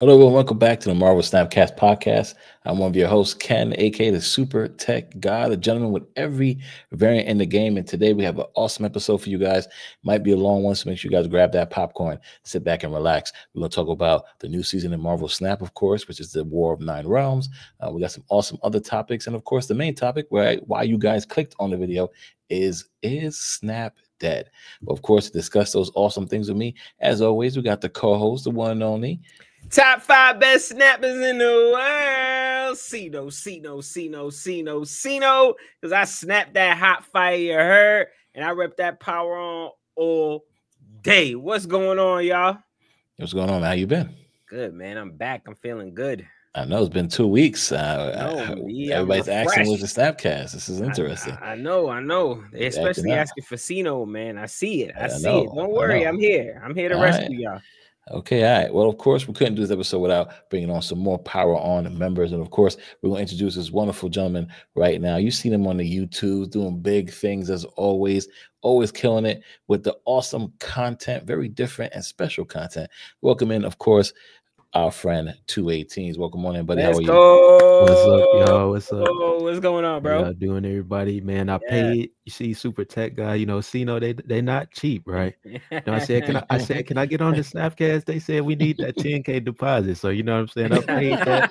Hello, everyone. Welcome back to the Marvel SNAPCAST podcast. I'm one of your hosts, Ken, aka the SuperTechGod, a gentleman with every variant in the game. And today we have an awesome episode for you guys. Might be a long one, so make sure you guys grab that popcorn, sit back and relax. We're going to talk about the new season in Marvel Snap, of course, which is the War of Nine Realms. We got some awesome other topics. And of course, the main topic why you guys clicked on the video is Snap dead? Well, of course, to discuss those awesome things with me, as always, we got the co-host, the one and only top 5 best snappers in the world. Cino. Because I snapped that hot fire, you heard? And I rep that power on all day. What's going on, y'all? What's going on, man? How you been? Good, man. I'm back. I'm feeling good. I know it's been 2 weeks. Everybody's asking what's the Snapcast. This is interesting. I know. They especially asking for Cino, man. I see it. I see it. Don't worry. I'm here. I'm here to rescue y'all. Okay, all right. Well, of course, we couldn't do this episode without bringing on some more Power On members. And of course, we're going to introduce this wonderful gentleman right now. You've seen him on the YouTube doing big things as always killing it with the awesome content, very different and special content. Welcome in, of course, our friend 218s. Welcome on in, buddy. Let's How are you? Go. What's up, y'all? What's up? What's going on, bro? How y'all doing, everybody? Man, I paid. You see, SuperTechGod. You know, Cino, they not cheap, right? You know, I said, can I get on the Snapcast? They said we need that 10K deposit. So you know what I'm saying? I paid that.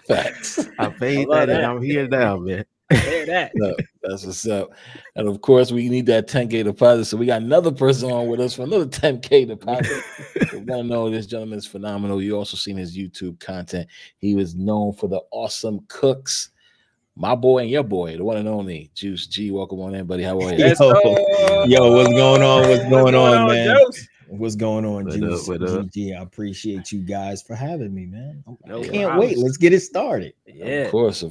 Facts. I paid that, and I'm here now, man. Hear that. No, that's what's up. And of course, we need that 10K deposit. So we got another person on with us for another 10K deposit. We want to know this gentleman is phenomenal. You also seen his YouTube content. He was known for the awesome cooks. My boy and your boy, the one and only Juce G. Welcome on in, buddy. How are you? Yo, what's going on? What's going on, man? Juice? What's going on, Juce GG? I appreciate you guys for having me, man. I can't wait. Let's get it started. Yeah, of course.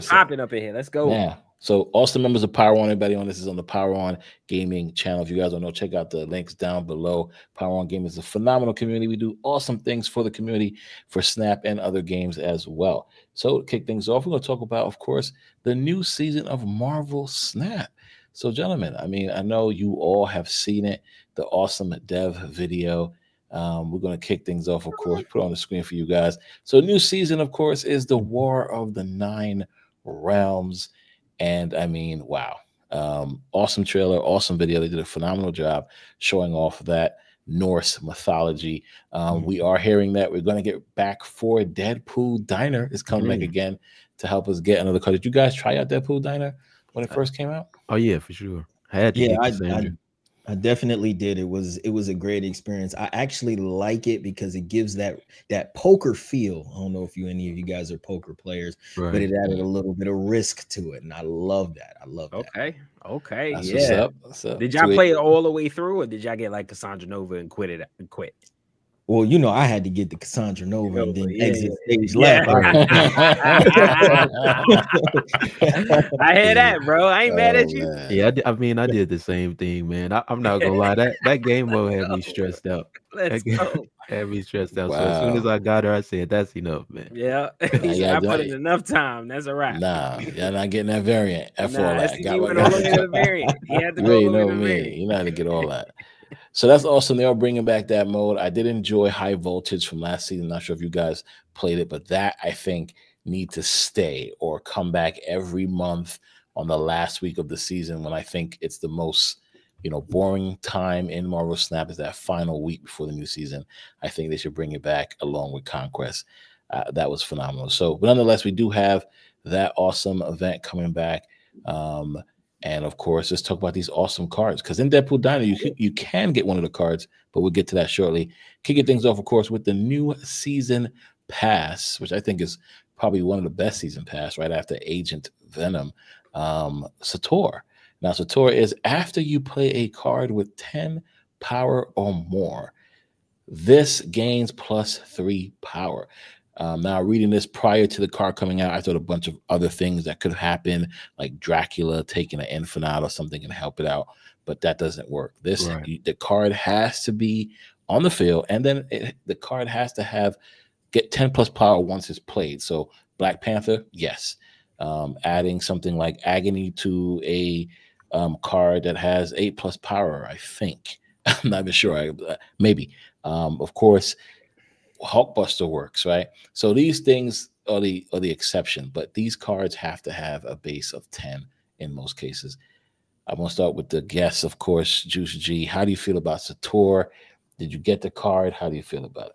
Popping up in here. Let's go. Yeah. So awesome members of Power On. Everybody on this is on the Power On Gaming channel. If you guys don't know, check out the links down below. Power On Gaming is a phenomenal community. We do awesome things for the community, for Snap and other games as well. So to kick things off, we're going to talk about, of course, the new season of Marvel Snap. So, gentlemen, I mean, I know you all have seen it, the awesome dev video. We're going to kick things off, of course, put it on the screen for you guys. So, new season, of course, is the War of the Nine Realms. And I mean, wow. Awesome trailer, awesome video. They did a phenomenal job showing off that Norse mythology. We are hearing that we're going to get back for Deadpool Diner is coming back again to help us get another card. Did you guys try out Deadpool Diner when it first came out? Oh yeah, for sure. I definitely did. It was a great experience. I actually like it because it gives that poker feel. I don't know if any of you guys are poker players, but it added a little bit of risk to it, and I love that. Okay. That's Yeah. What's up? Did y'all play it all the way through, or did y'all get like Cassandra Nova and quit? Well, you know, I had to get the Cassandra Nova and then exit stage left. I hear that, bro. I ain't mad at you. Man. Yeah, I mean, I did the same thing, man. I'm not gonna lie. That game mode had me stressed out. Let's go. Had me stressed out. Wow. So as soon as I got her, I said, "That's enough, man." Yeah, I put in enough time. That's a wrap. Nah, you're not getting that variant. After all that, He went all in the variant. He had to go know in the me. variant. You know how to get all that. So that's awesome. They are bringing back that mode. I did enjoy High Voltage from last season. Not sure if you guys played it, but that I think need to stay or come back every month on the last week of the season, when I think it's the most, boring time in Marvel Snap is that final week before the new season. I think they should bring it back along with Conquest. That was phenomenal. So, but nonetheless, we do have that awesome event coming back. And of course, let's talk about these awesome cards, because in Deadpool Diner, you can get one of the cards, but we'll get to that shortly. Kicking things off, of course, with the new season pass, which I think is probably one of the best season pass right after Agent Venom. Sator. Now, Sator is after you play a card with 10 power or more, this gains +3 power. Now, reading this prior to the card coming out, I thought a bunch of other things that could happen, like Dracula taking an Infinite or something and help it out, but that doesn't work. The card has to be on the field, and then the card has to get 10+ power once it's played. So Black Panther, yes. Adding something like Agony to a card that has 8+ power, I think. I'm not even sure. Maybe. Of course, Hulkbuster works, right? So these things are the exception, but these cards have to have a base of 10 in most cases. I'm gonna start with the guests, of course. Juice G, how do you feel about Sator? Did you get the card? How do you feel about it?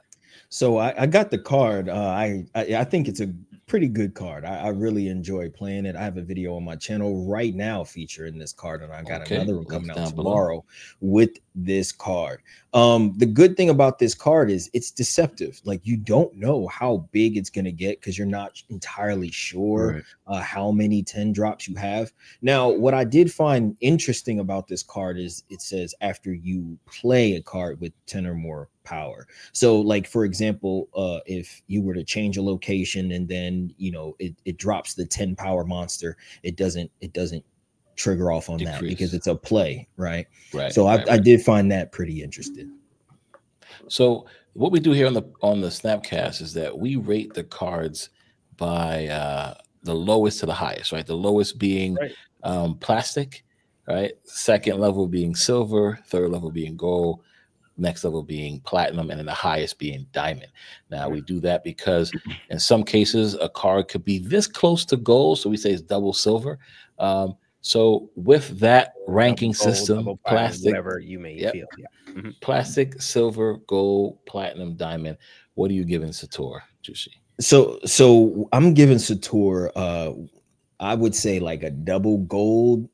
So I got the card. I think it's a pretty good card. I really enjoy playing it. I have a video on my channel right now featuring this card, and I got another one coming out tomorrow with this card. The good thing about this card is it's deceptive. Like, you don't know how big it's going to get because you're not entirely sure how many 10 drops you have. Now, what I did find interesting about this card is it says after you play a card with 10 or more power. So, like, for example, if you were to change a location and then, you know, it drops the 10 power monster, it doesn't trigger off on that because it's a play, right? So I did find that pretty interesting. So what we do here on the Snapcast is that we rate the cards by the lowest to the highest, right? The lowest being plastic, right? Second level being silver, third level being gold, next level being platinum, and then the highest being diamond. Now we do that because in some cases a card could be this close to gold, so we say it's double silver. So with that ranking system, plastic, whatever you may feel, plastic, silver, gold, platinum, diamond. What are you giving Sator, Juicy? So I'm giving Sator, I would say like a double gold.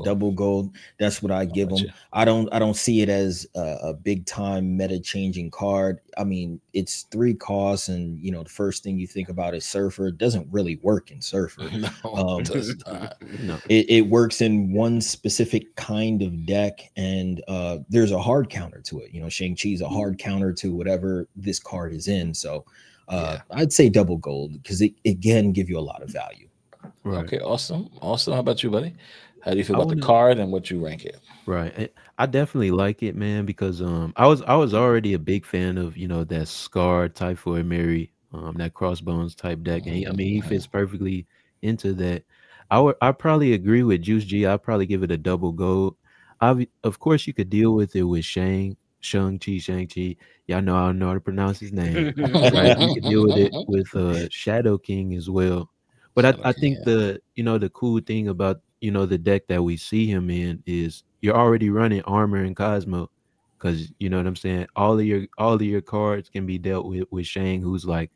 Double gold. That's what I give them. I don't see it as a big time meta changing card. I mean, it's 3 costs, and you know, the first thing you think about is Surfer. It doesn't really work in Surfer. No, it does not. No. It works in one specific kind of deck, and there's a hard counter to it. You know, Shang-Chi's a hard counter to whatever this card is in. So I'd say double gold because it again give you a lot of value. Okay, awesome. How about you, buddy? How do you feel about the card and what you rank it? Right, I definitely like it, man, because I was already a big fan of, you know, that Scar Typhoid Mary, that Crossbones type deck, and I mean, he fits perfectly into that. I probably agree with Juice G. I'd probably give it a double gold. Of course, you could deal with it with Shang-Chi. Y'all know I don't know how to pronounce his name. Right? You could deal with it with Shadow King as well. But I think the cool thing about, you know, the deck that we see him in is you're already running Armor and Cosmo, because, you know what I'm saying, all of your cards can be dealt with Shang, who's like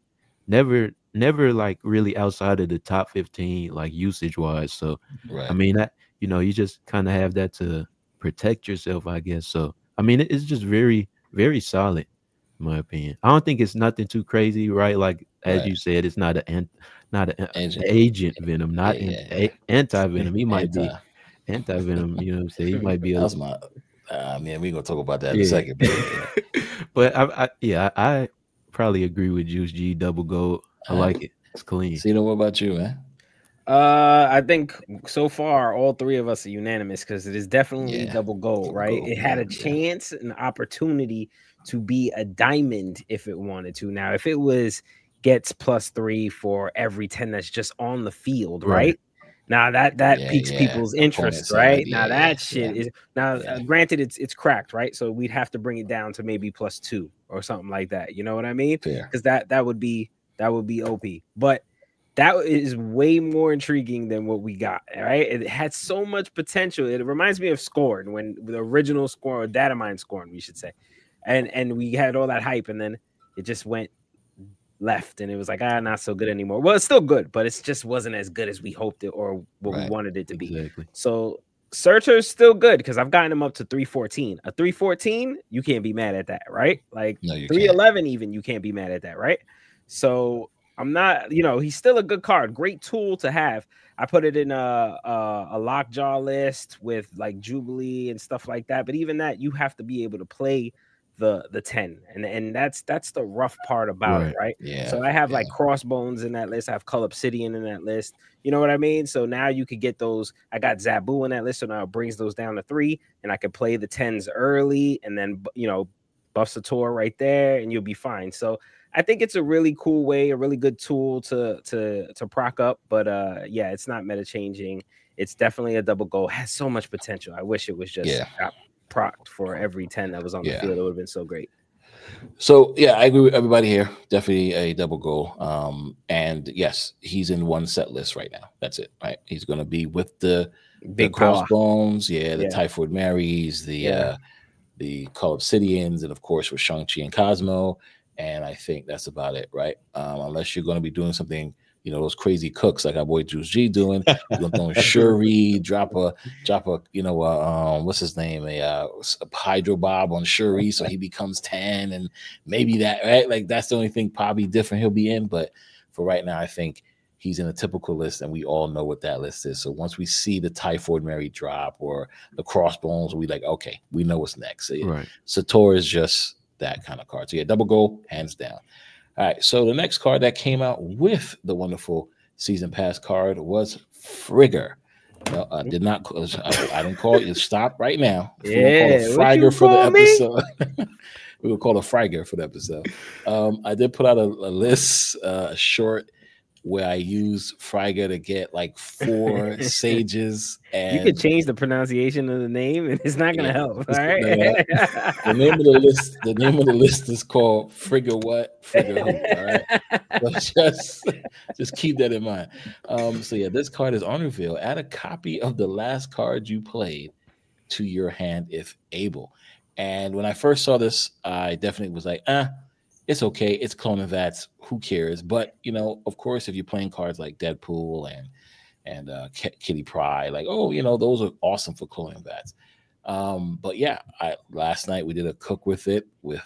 never like really outside of the top 15 like usage wise. So I mean, that, you know, you just kind of have that to protect yourself, I guess. So I mean, it's just very, very solid in my opinion. I don't think it's nothing too crazy, right? Like as you said, it's not an agent Venom, not anti-Venom. He might be anti-Venom, you know what I'm saying? He might be that's my man, we're gonna talk about that in a second. But I probably agree with Juice G, double gold. I like it. It's clean. Cena, what about you, man? I think so far all 3 of us are unanimous because it is definitely double gold, right? It had a chance, an opportunity to be a diamond if it wanted to. Now, if it was gets +3 for every 10 that's just on the field, right? Now that piques people's interest, right? Now that shit is granted it's cracked, right? So we'd have to bring it down to maybe +2 or something like that. You know what I mean? Because that would be OP. But that is way more intriguing than what we got, right? It had so much potential. It reminds me of Scorn, when the original Scorn, or Datamine Scorn, we should say. And we had all that hype, and then it just went left, and it was like, not so good anymore. Well, it's still good, but it just wasn't as good as we hoped it or what we wanted it to be. So Searcher's still good because I've gotten him up to 314. A 314, you can't be mad at that, right? Like no, 311 even, you can't be mad at that, right? So I'm not, you know, he's still a good card, great tool to have. I put it in a lockjaw list with like Jubilee and stuff like that, but even that, you have to be able to play the 10, and that's the rough part about it, right? So I have like Crossbones in that list, I have Cull Obsidian in that list, you know what I mean? So now you could get those. I got Zabu in that list, so now it brings those down to 3, and I could play the 10s early, and then, you know, buff Sator right there, and you'll be fine. So I think it's a really cool way, a really good tool to proc up, but yeah, it's not meta changing. It's definitely a double goal, has so much potential. I wish it was just proc for every 10 that was on the field. It would have been so great. So yeah, I agree with everybody here. Definitely a double goal. And yes, he's in one set list right now. That's it. Right. He's going to be with the Crossbones. Yeah, the Typhoid Marys, the Call Obsidians, and of course with Shang-Chi and Cosmo. And I think that's about it, right? Unless you're going to be doing something, you know, those crazy cooks like our boy Juce G doing. You're going to throw in Shuri, drop a, you know, what's his name? A Hydro Bob on Shuri, so he becomes 10, and maybe that, right? Like that's the only thing probably different he'll be in. But for right now, I think he's in a typical list, and we all know what that list is. So once we see the Typhoid Mary drop or the Crossbones, we like, okay, we know what's next. So, right. Sator is just that kind of card. So yeah, double goal, hands down. All right, so the next card that came out with the wonderful season pass card was Frigger. No, I did not. I didn't call you. Stop right now. Yeah, we're gonna call it Frigger for the episode. We're gonna call it Frigger for the episode. I did put out a list, short, where I use Frigger to get like 4 sages. And you could change the pronunciation of the name, and it's not gonna help. All right. The name of the list is called Frigger what? Frigger who. All right. So just keep that in mind. So yeah, this card is on reveal. Add a copy of the last card you played to your hand if able. And when I first saw this, I definitely was like, it's okay. It's cloning Vats. Who cares? But, you know, of course, if you're playing cards like Deadpool and Kitty Pryde, like, oh, you know, those are awesome for cloning Vats. But yeah, last night we did a cook with it with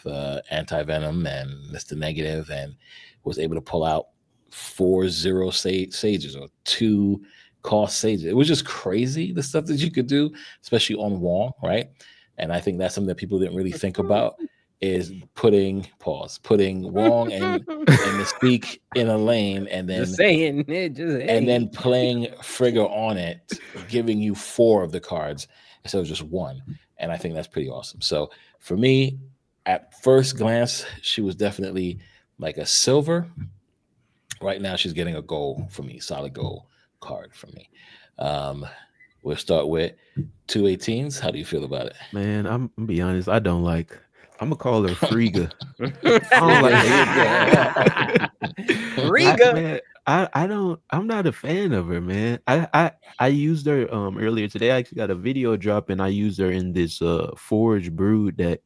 Anti-Venom and Mr. Negative, and was able to pull out 4 0 sages or 2 cost sages. It was just crazy, the stuff that you could do, especially on Wong, right? And I think that's something that people didn't really think about. Is putting Wong and Mystique in a lane, and then then playing Frigger on it, giving you 4 of the cards instead of just 1. And I think that's pretty awesome. So for me, at first glance, she was definitely like a silver. Right now, she's getting a gold for me, solid gold card for me. We'll start with 218s. How do you feel about it? Man, I'm gonna be honest. I don't like. I'm gonna call her Frigga. I don't like Frigga. I don't. I'm not a fan of her, man. I used her earlier today. I actually got a video drop, and I used her in this Forge Brood deck,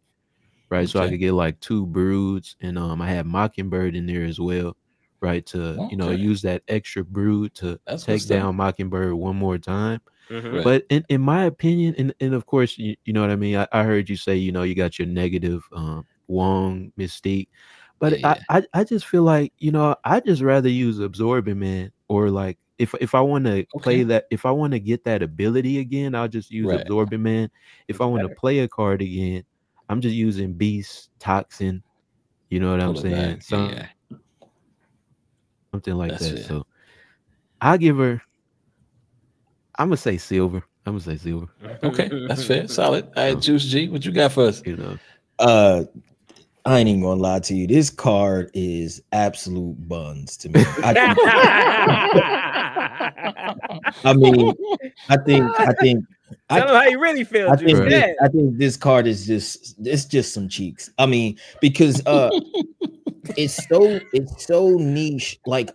right? Okay. So I could get like 2 broods, and I had Mockingbird in there as well, right? To you know, use that extra brood to take down Mockingbird one more time. Mm-hmm. But in my opinion, and of course, you know what I mean. I heard you say, you know, you got your negative Wong, Mystique, but yeah. I just feel like, you know, I just rather use Absorbing Man, or like if I want to play that, if I want to get that ability again, I'll just use Absorbing Man. If I want to play a card again, I'm just using Beast, Toxin. You know what I'm saying? Something like that. Fair. So I give her. I'm gonna say silver. Okay, that's fair. Solid. All right, Juice G, what you got for us? You know, I ain't even gonna lie to you. This card is absolute buns to me. I think. Tell them how you really feel. I think this card is just some cheeks. I mean, because it's so niche. Like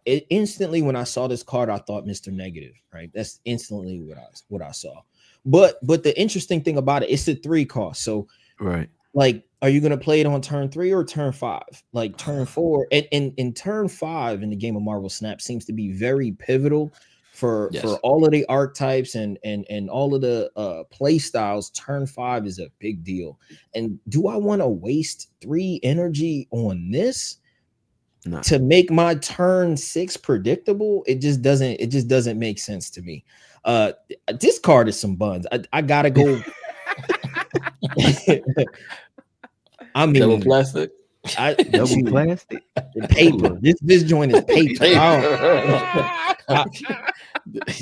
instantly when I saw this card, I thought Mr. Negative, right? That's instantly what I saw. But the interesting thing about it, it's a 3 cost. So right, like, are you gonna play it on turn 3 or turn 5? Like turn 4, and in turn 5 in the game of Marvel Snap seems to be very pivotal for all of the archetypes and all of the play styles. Turn 5 is a big deal. And do I want to waste 3 energy on this to make my turn 6 predictable? It just doesn't make sense to me. This card is some buns. I gotta go. I mean, double plastic. Double plastic. Paper. This joint is paper.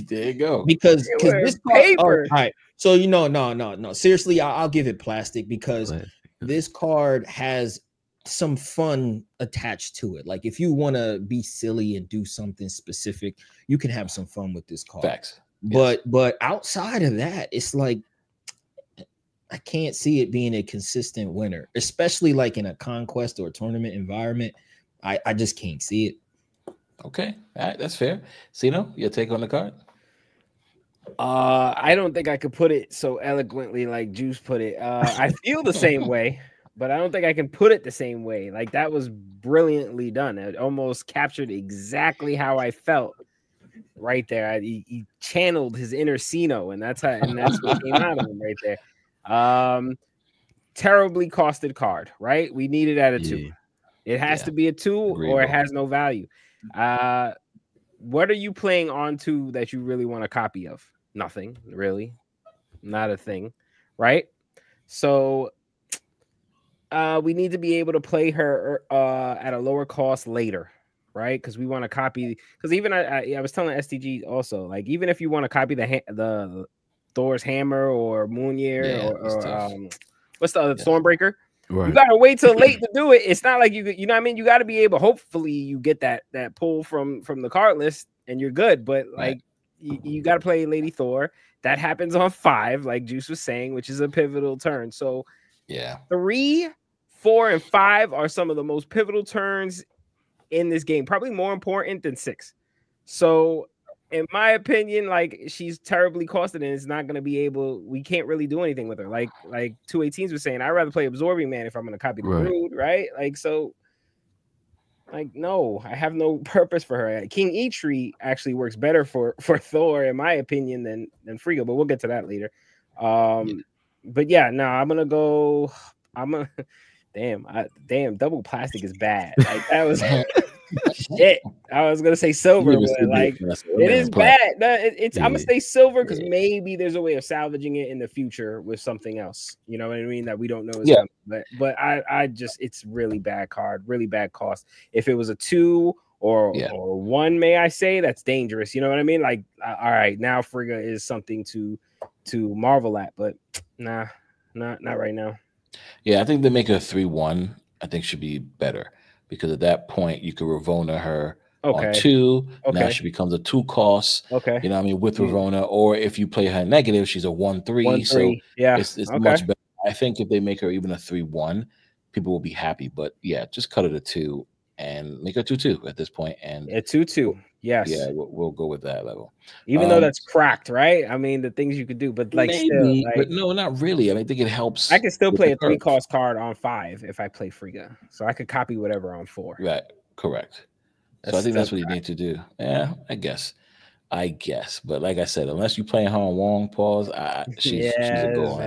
There you go. Because this card, all right. So no. Seriously, I'll give it plastic, because this card has some fun attached to it. Like if you want to be silly and do something specific, you can have some fun with this card. Facts. But outside of that, it's like I can't see it being a consistent winner, especially like in a conquest or tournament environment. I just can't see it. Okay, all right, that's fair. Sino, your take on the card? I don't think I could put it so eloquently like Juice put it. I feel the same way, but I don't think I can put it the same way. Like, that was brilliantly done. It almost captured exactly how I felt right there. He channeled his inner Sino, and that's what came out of him right there. Terribly costed card, right? We need it at a 2. It has to be a 2 or it has no value. What are you playing onto that you really want a copy of? Nothing, really. Not a thing, right? So we need to be able to play her at a lower cost later, right? Because we want to copy. Because even I was telling STG also, like, even if you want to copy the Thor's hammer or Moonyear or what's the other Stormbreaker, you gotta wait till late to do it. It's not like you know what I mean. You got to be able. Hopefully, you get that pull from the card list and you're good. But like, you got to play Lady Thor. That happens on 5, like Juice was saying, which is a pivotal turn. So 3, 4, and 5 are some of the most pivotal turns in this game. Probably more important than 6. So, in my opinion, like, she's terribly costed and it's not going to be able. We can't really do anything with her. Like 218s was saying, I'd rather play Absorbing Man if I'm going to copy the Brood, right? Like, so, like, no, I have no purpose for her. King Eitri actually works better for Thor, in my opinion, than Frigga, but we'll get to that later. But yeah, no, I'm gonna go. Damn, double plastic is bad. Like, that was shit. I was gonna say silver, but like, it is bad. No, I'm gonna say silver because maybe there's a way of salvaging it in the future with something else. You know what I mean? That we don't know is coming. But I just, it's really bad card, really bad cost. If it was a 2 or 1, may I say, that's dangerous. You know what I mean? Like, all right, now Frigga is something to marvel at, but nah, not right now. Yeah, I think they make it a 3-1. I think should be better, because at that point you could Ravonna her on 2. Now she becomes a 2 cost. You know what I mean, with Ravonna, or if you play her negative, she's a 1-3. So it's much better. I think if they make her even a 3-1, people will be happy. But yeah, just cut it a 2 and make her 2-2 at this point. And a 2-2. Yes. Yeah, we'll go with that level. Even though that's cracked, right? I mean, the things you could do, but like, maybe, still, like, but no, not really. I mean, I think it helps. I can still play a 3-cost card on 5 if I play Frigga, so I could copy whatever on 4. Right, correct. So I think that's what you need to do. Yeah, I guess. But like I said, unless you playing her on Wong, pause. She's a goal.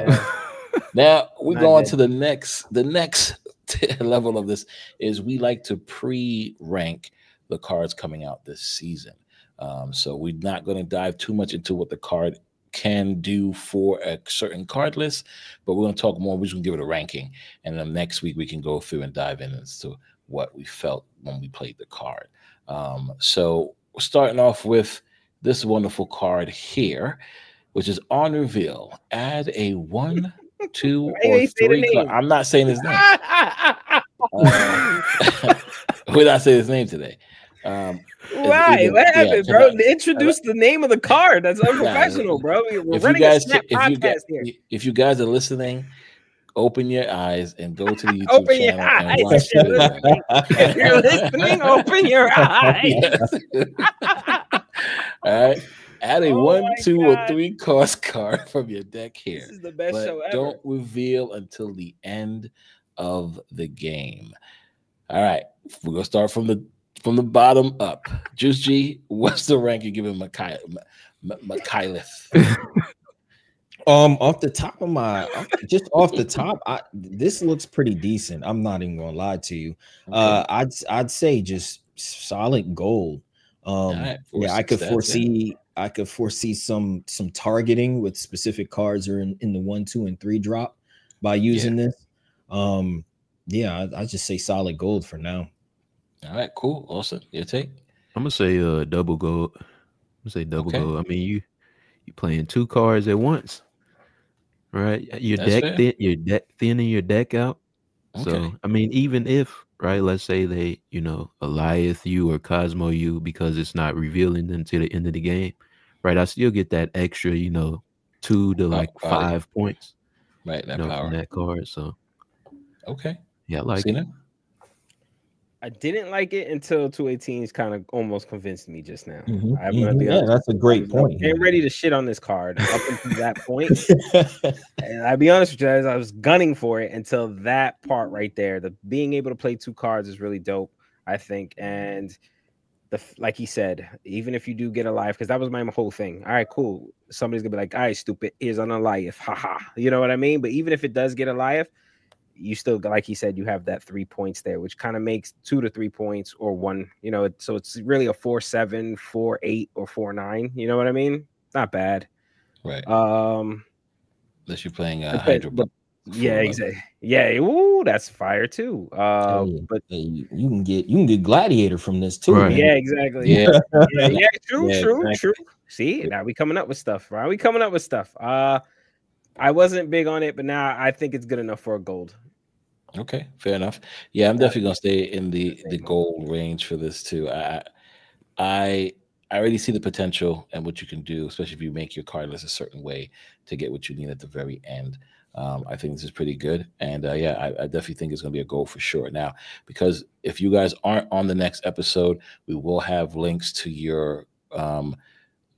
Now we go on to the next level of this. Is we like to pre-rank the cards coming out this season. So we're not going to dive too much into what the card can do for a certain card list, but we're going to talk more. We're just going to give it a ranking, and then next week we can go through and dive in into what we felt when we played the card. So we're starting off with this wonderful card here, which is on reveal. Add a 1, 2, or 3 card. I'm not saying his name. We're not saying his name today. Why? What happened, bro? Introduce the name of the card. That's unprofessional, bro. We're running a SNAPCAST here. If you guys are listening, open your eyes and go to the YouTube channel and watch it. If you're listening, open your eyes. All right. Add a 1, 2, or 3 cost card from your deck here. This is the best show ever. Don't reveal until the end of the game. All right. We're gonna start from the bottom up. Juice G, what's the rank you giving Mikaelith? Off the top of this looks pretty decent. I'm not even gonna lie to you. I'd say just solid gold. I could foresee some targeting with specific cards or in the 1, 2, and 3 drop by using this. I just say solid gold for now. All right, cool, awesome. Your take? I'm gonna say double gold. Gold. I mean, you playing 2 cards at once, right? Your deck thinning your deck out. Okay. So I mean, even if, right, let's say they, Eliath you or Cosmo you, because it's not revealing until the end of the game, right? I still get that extra, 2 to 5 points. Right, that power from that card. So okay, yeah, I like it. I didn't like it until 218s kind of almost convinced me just now. I'm gonna be honest. That's a great point. I'm ready to shit on this card up until that point. And I'll be honest with you guys, I was gunning for it until that part right there. The being able to play 2 cards is really dope, I think. And like he said, even if you do get a life, because that was my whole thing. All right, cool. Somebody's gonna be like, all right, stupid, here's an Elias. Haha. You know what I mean? But even if it does get a life, you still, like he said, you have that 3 points there, which kind of makes 2 to 3 points or 1, you know, so it's really a 4-7, 4-8, or 4-9. You know what I mean? Not bad. Right. Unless you're playing Hydro. Yeah, exactly. Yeah, ooh, that's fire too. But you can get Gladiator from this too. Right. Yeah, exactly. Yeah, True. See, now we coming up with stuff, right? I wasn't big on it, but now I think it's good enough for a gold. Okay, fair enough. Yeah, I'm definitely gonna stay in the gold range for this too. I already see the potential and what you can do, especially if you make your card list a certain way to get what you need at the very end. I think this is pretty good, and yeah, I definitely think it's gonna be a goal for sure. Now, because if you guys aren't on the next episode, we will have links to your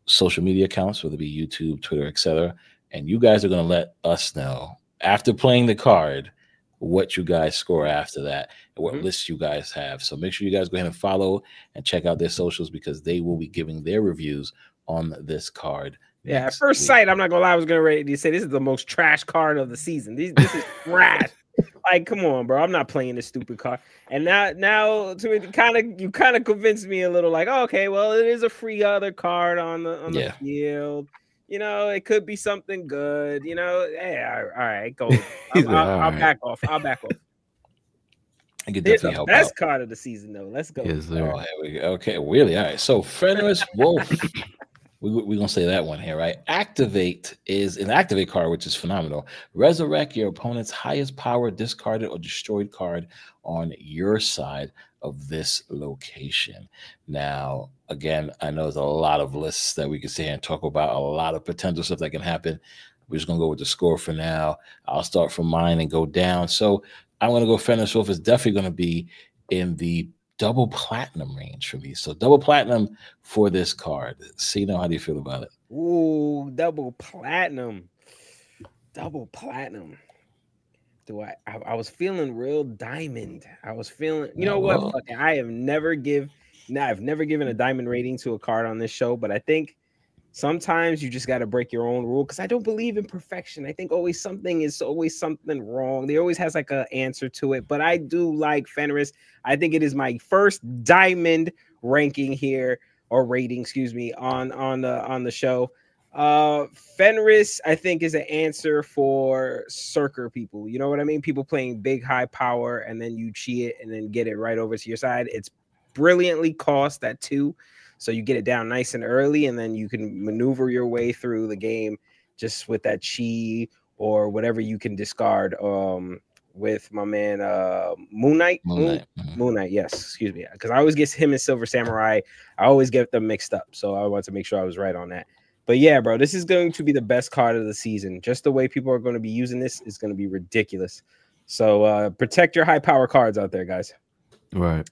social media accounts, whether it be YouTube, Twitter, etc. And you guys are gonna let us know after playing the card what you guys score after that and what lists you guys have. So make sure you guys go ahead and follow and check out their socials because they will be giving their reviews on this card. Yeah, at first sight, I'm not gonna lie, I was gonna ready to say this is the most trash card of the season. This is trash. Like, come on, bro. I'm not playing this stupid card. And now to you kind of convinced me a little, like, oh, okay, well, it is a free other card on the field. You know, it could be something good. You know, yeah, all right, go. I'll back off. I could definitely help best out. Card of the season, though. Let's go. Yes, sir. Oh, here we go. Okay, really? All right. So, Fenris Wolf. We're going to say that one here, right? Activate is an activate card, which is phenomenal. Resurrect your opponent's highest power discarded or destroyed card on your side of this location. Now, again, I know there's a lot of lists that we can sit here and talk about, a lot of potential stuff that can happen. We're just going to go with the score for now. I'll start from mine and go down. So I'm going to go Fenris Wolf is definitely going to be in the double platinum range for me. So double platinum for this card. Cino, how do you feel about it? Ooh, double platinum. Do I was feeling real diamond. I was feeling, you know what? Fucking, I've never given a diamond rating to a card on this show, but I think sometimes you just got to break your own rule because I don't believe in perfection. I think something wrong. There always has like an answer to it, but I do like Fenris. I think it is my first diamond ranking here, or rating, excuse me, on the show. Fenris, I think, is an answer for Circer people. You know what I mean? People playing big high power and then you cheat it and then get it right over to your side. It's brilliantly cost at 2. So you get it down nice and early, and then you can maneuver your way through the game just with that chi or whatever you can discard. With my man Moon Knight. Yes, excuse me, because I always get him and Silver Samurai. I always get them mixed up, so I want to make sure I was right on that. But yeah, bro, this is going to be the best card of the season. Just the way people are going to be using this is going to be ridiculous. So protect your high power cards out there, guys. Right.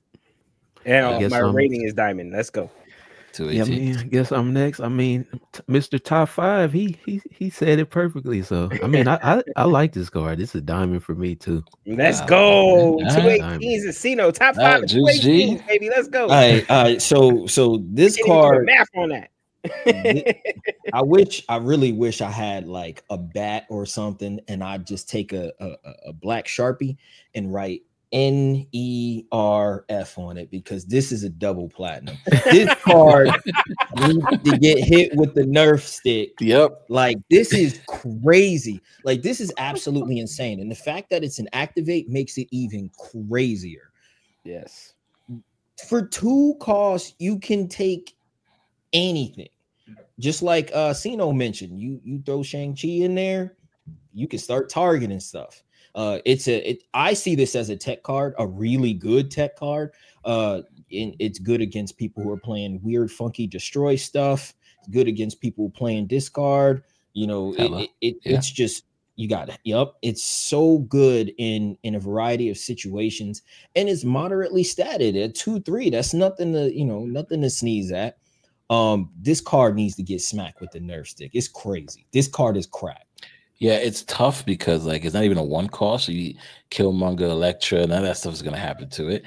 And my rating is diamond. Let's go. Yeah, I guess I'm next. I mean, Mr. Top 5, he said it perfectly. So I mean, I like this card. This is a diamond for me too. Let's go. 218s and Cino. Top 5 Juce GG, baby. Let's go. All right. So this card, math on that. I really wish I had like a bat or something, and I'd just take a black Sharpie and write NERF on it, because this is a double platinum. This card needs to get hit with the Nerf stick. Yep. Like, this is crazy. Like, this is absolutely insane. And the fact that it's an activate makes it even crazier. Yes. For 2 costs, you can take anything. Just like Cino mentioned, you throw Shang-Chi in there, you can start targeting stuff. I see this as a tech card, a really good tech card. It's good against people who are playing weird, funky destroy stuff. It's good against people playing discard. You know, it's just, It's so good in a variety of situations, and it's moderately statted at 2-3. That's nothing to sneeze at. This card needs to get smacked with the nerf stick. It's crazy. This card is cracked. Yeah, it's tough because like it's not even a one cost. So you Killmonger, Electra, none of that stuff is gonna happen to it.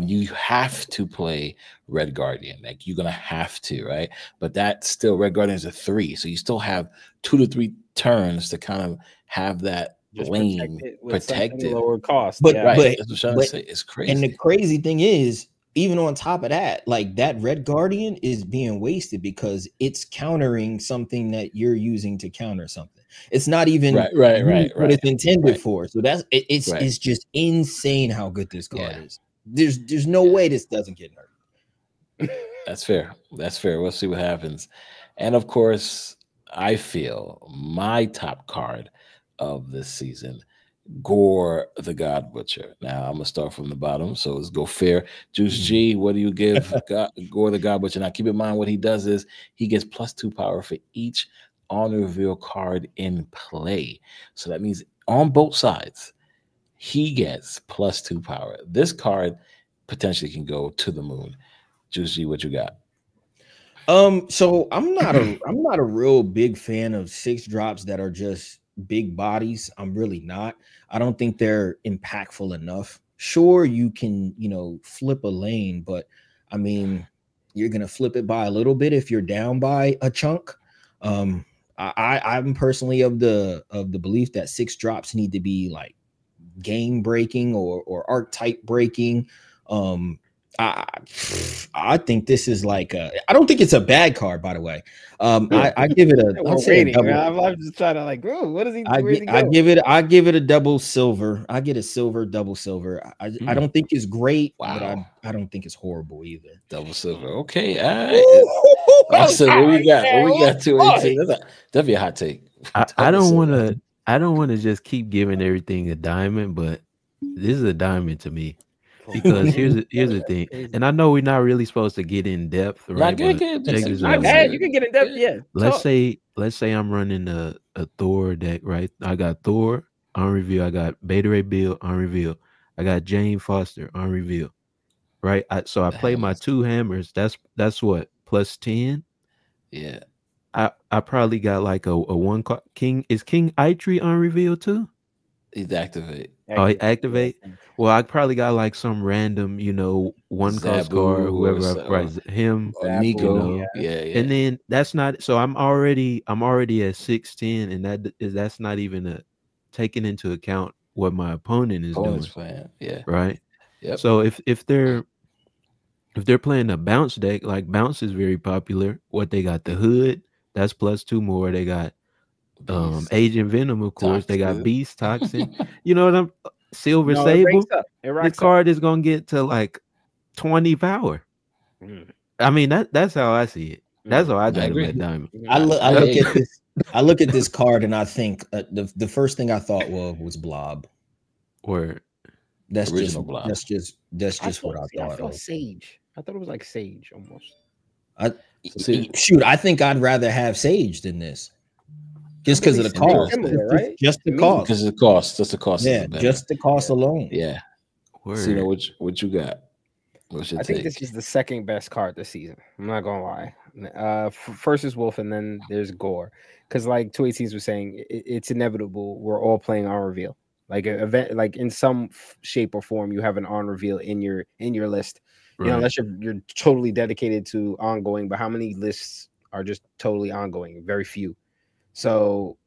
You have to play Red Guardian. Like you're gonna have to, right? But that still Red Guardian is a 3, so you still have 2 to 3 turns to kind of have that just lane protected. Lower cost. But yeah. Right, that's what I'm trying to say. It's crazy. And the crazy thing is, even on top of that, like that Red Guardian is being wasted because it's countering something that you're using to counter something. It's not even right. what it's intended for. So it's just insane how good this card is. There's no way this doesn't get hurt. That's fair. That's fair. We'll see what happens. And of course, I feel my top card of this season, Gore the God Butcher. Now I'm gonna start from the bottom, so let's go fair. Juice G, what do you give Gore the God Butcher? Now keep in mind what he does is he gets +2 power for each on reveal card in play. So that means on both sides, he gets +2 power. This card potentially can go to the moon. Juice G, what you got? So I'm not a real big fan of 6 drops that are just big bodies. I'm really not. I don't think they're impactful enough. Sure, you can, flip a lane, but I mean, you're gonna flip it by a little bit if you're down by a chunk. I'm personally of the belief that 6 drops need to be like game breaking or archetype breaking. I think this is like I don't think it's a bad card, by the way. I give it I'm just trying to like, bro, what is he? I give it a double silver. I get a silver, double silver. I don't think it's great, but I don't think it's horrible either. Double silver. Okay, all right. Austin, what we got? What we got? 218. That'd be a hot take. I don't want to just keep giving everything a diamond, but this is a diamond to me. Because here's the thing, and I know we're not really supposed to get in depth, right? You can get in depth, yeah. Let's say I'm running a Thor deck, right? I got Thor on reveal, I got Beta Ray Bill on reveal, I got Jane Foster on reveal, right? So I play my 2 hammers. That's what +10. Yeah, I probably got like a 1 King. Is King Eitri on reveal too? He's activate. Oh, he activate. Well, I probably got like some random, 1 cost card, whoever I price him, Nico. Yeah. And then that's not. So I'm already at 610, and that's not even taking into account what my opponent is doing. Playing. Yeah. Right. Yep. So if they're playing a bounce deck, like bounce is very popular. What they got, the hood, that's +2 more. They got Agent Venom, of course. Toxin. They got Beast Toxin. You know what I'm Silver Sable. This card is gonna get to like 20 power. I mean that's how I see it. That's how I got it at diamond. I look at this. I look at this card and I think the first thing I thought was Blob. Or that's original just Blob. That's just what I thought. I thought Sage. I thought it was like Sage almost. I think I'd rather have Sage than this. Just because of the cost, right? Just the cost. Because of the cost. Just the cost. Yeah, just the cost alone. Yeah. So what you got? I think this is the second best card this season. I'm not gonna lie. First is Wolf, and then there's Gore. Because like 218s was saying, it's inevitable. We're all playing on reveal. Like an event, like in some shape or form, you have an on reveal in your list. Right. Unless you're totally dedicated to ongoing. But how many lists are just totally ongoing? Very few. So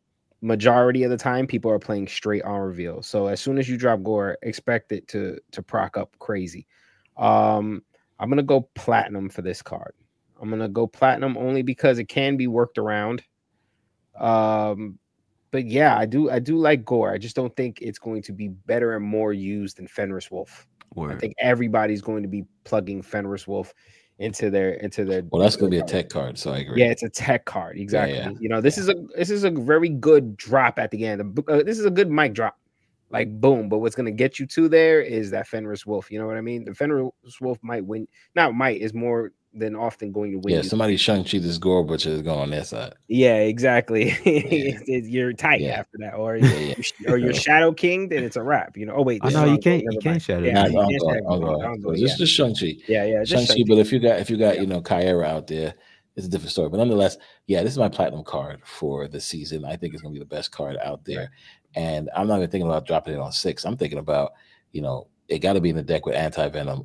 majority of the time, people are playing straight on reveal. So as soon as you drop Gore, expect it to proc up crazy. I'm gonna go platinum for this card. I'm gonna go platinum only because it can be worked around. But yeah, I do like Gore. I just don't think it's going to be better and more used than Fenris Wolf. I think everybody's going to be plugging Fenris Wolf into their well, that's going to be a tech card, so I agree. Yeah, it's a tech card, exactly. Yeah. This is a very good drop at the end. This is a good mic drop, like boom. But what's going to get you to there is that Fenris Wolf. You know what I mean? The Fenris Wolf might win. Not might, is more often going to win. Yeah, somebody Shang-Chi this gore butcher is going on their side. Yeah, exactly. You're tight after that, or you're Shadow King, then it's a wrap. You know. Oh wait, no, you can't Shadow. Yeah, Just Shang-Chi. Yeah, just Shang-Chi. But if you got you know Kyra out there, it's a different story. But nonetheless, yeah, this is my platinum card for the season. I think it's gonna be the best card out there. Right. And I'm not even thinking about dropping it on 6. I'm thinking about, you know, it got to be in the deck with Anti-Venom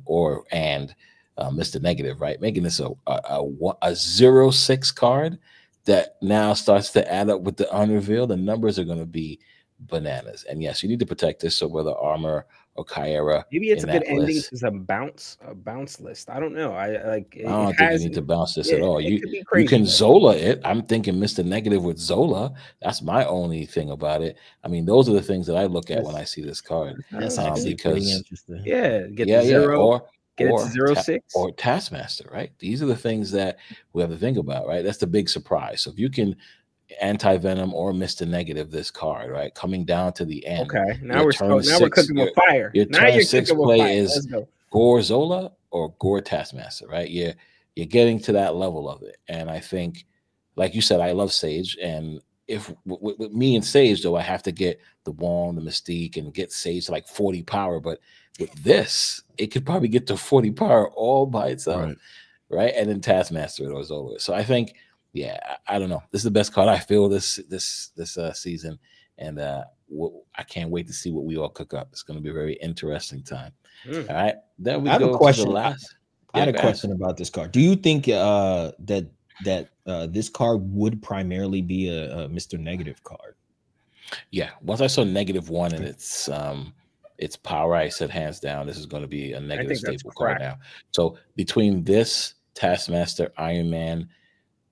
and Mr. Negative, right? Making this a 0-6 card that now starts to add up with the unreveal. The numbers are going to be bananas. And yes, you need to protect this. So whether Armor or Kyra, maybe it's a good ending to some bounce list. I don't know. I don't think you need to bounce this at all. You can Zola it. I'm thinking Mr. Negative with Zola. That's my only thing about it. I mean, those are the things that I look at when I see this card. That's actually pretty interesting. Get it to 0-6 or Taskmaster, right? These are the things that we have to think about, right? That's the big surprise. So if you can Anti-Venom or Mr. Negative this card, right? Coming down to the end. Okay, now we're cooking with fire. Your turn 6 play is Gore Zola or Gore Taskmaster, right? You're getting to that level of it. And I think, like you said, I love Sage. And if with me and Sage, though, I have to get the Wand, the Mystique, and get Sage to like 40 power. But with this, it could probably get to 40 power all by itself, right? And then Taskmaster it or Zola. So I think, yeah, I don't know. This is the best card I feel this season, and I can't wait to see what we all cook up. It's going to be a very interesting time. All right, then we go to the last. I had a question about this card. Do you think that this card would primarily be a Mr. Negative card? Yeah. Once I saw -1 and its power, I said hands down this is going to be a negative staple card now. So between this, Taskmaster, Iron Man,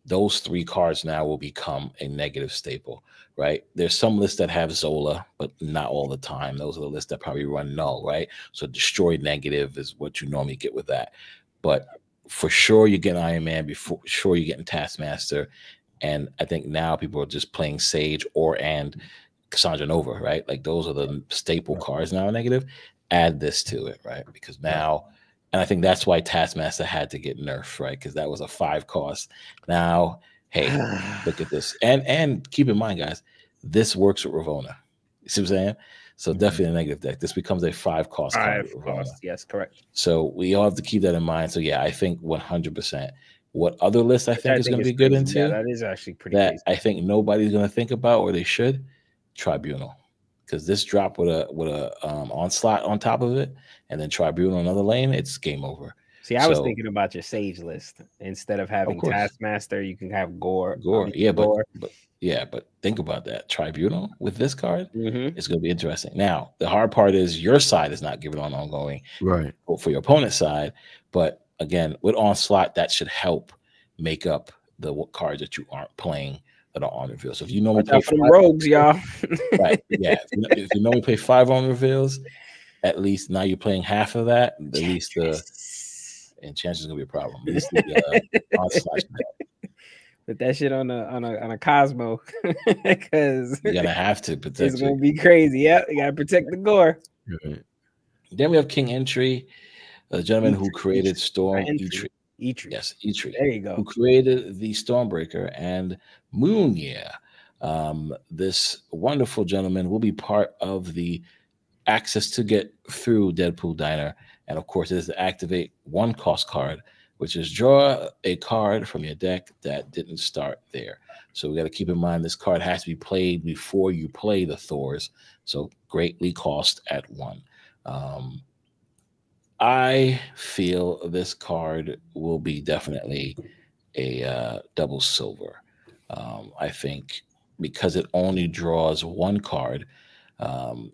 those 3 cards now will become a negative staple, right? There's some lists that have Zola, but not all the time. Those are the lists that probably run null, right? So destroy negative is what you normally get with that. But for sure, you're getting Iron Man. Before sure, you're getting Taskmaster. And I think now people are just playing Sage and Cassandra Nova, right? Like those are the staple cards now, negative. Add this to it, right? Because now... And I think that's why Taskmaster had to get nerfed, right? Because that was a 5 cost. Now, hey, look at this. And keep in mind, guys, this works with Ravonna. You see what I'm saying? So definitely a negative deck. This becomes a 5 cost. 5 cost, yes, correct. So we all have to keep that in mind. So yeah, I think 100%. What other list I think is going to be good into? Yeah, that is actually pretty crazy. I think nobody's going to think about, or they should, Tribunal. Because this drop with a Onslaught on top of it, and then Tribunal another lane, it's game over. See, I was thinking about your Sage list. Instead of having Taskmaster, you can have Gore. Yeah, but think about that. Tribunal with this card, it's going to be interesting. Now, the hard part is your side is not giving on ongoing, right? For your opponent's side, but again, with Onslaught, that should help make up the cards that you aren't playing that are on reveals. So if you normally play 5 rogues, y'all, right? Yeah, if you normally play 5 on reveals, at least now you're playing half of that. At least and chances is gonna be a problem. At least put that shit on a Cosmo because you're gonna have to protect. It's gonna be crazy. Yeah, you gotta protect the Gore. Right. Then we have King Entry, a gentleman who created Storm Eitri. Yes, Eitri. There you go. Who created the Stormbreaker and Moon Year. This wonderful gentleman will be part of the access to get through Deadpool Diner. And of course, it is to activate 1 cost card, which is draw a card from your deck that didn't start there. So we got to keep in mind this card has to be played before you play the Thors. So greatly cost at 1. I feel this card will be definitely a double silver. I think because it only draws 1 card, and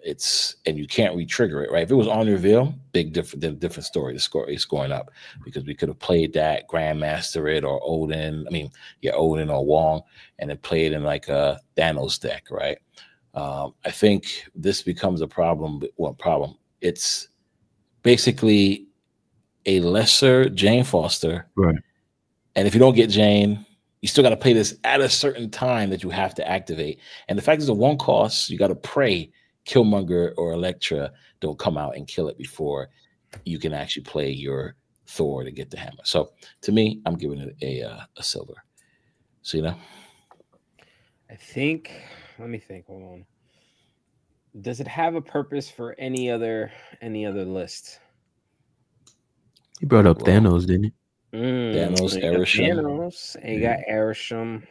you can't re-trigger it, right? If it was on reveal, different story. The score is going up because we could have played that, Grandmaster it, or Odin. Odin or Wong, and then play it in like a Thanos deck, right? I think this becomes a problem. Well, problem. It's basically a lesser Jane Foster, right? And if you don't get Jane, you still got to play this at a certain time that you have to activate. And the fact is, a 1 cost, you got to pray Killmonger or Elektra don't come out and kill it before you can actually play your Thor to get the hammer. So to me, I'm giving it a silver. So I think. Let me think. Hold on. Does it have a purpose for any other list? He brought up Thanos, didn't he? Thanos, Arishem. Thanos, and you got Arishem.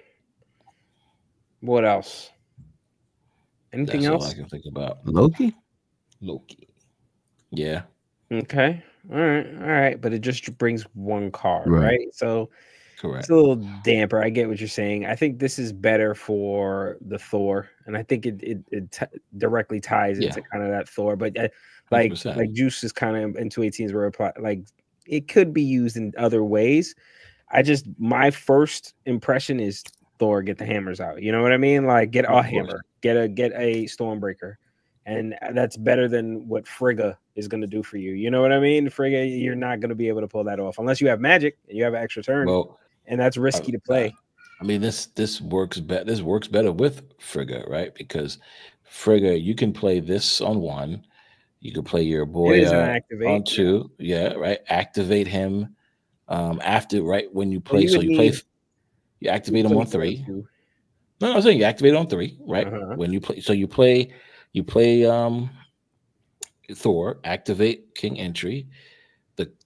What else? Anything else? All I can think about. Loki. Yeah. Okay. All right. But it just brings one card, right? So correct. It's a little damper. I get what you're saying. I think this is better for the Thor, and I think it directly ties into kind of that Thor. But like Juice is kind of in 218s where like it could be used in other ways. My first impression is Thor, get the hammers out. You know what I mean? Like get a hammer, get a Stormbreaker. And that's better than what Frigga is going to do for you. You know what I mean? Frigga, you're not going to be able to pull that off unless you have magic and you have an extra turn. Well, and that's risky to play. I mean, this works better. This works better with Frigga, right? Because Frigga, you can play this on 1. You can play your boy on 2. Yeah, right. Activate him after when you play. You activate him on 3. No, I'm saying you activate on 3, right? When you play, so you play Thor, activate King Entry.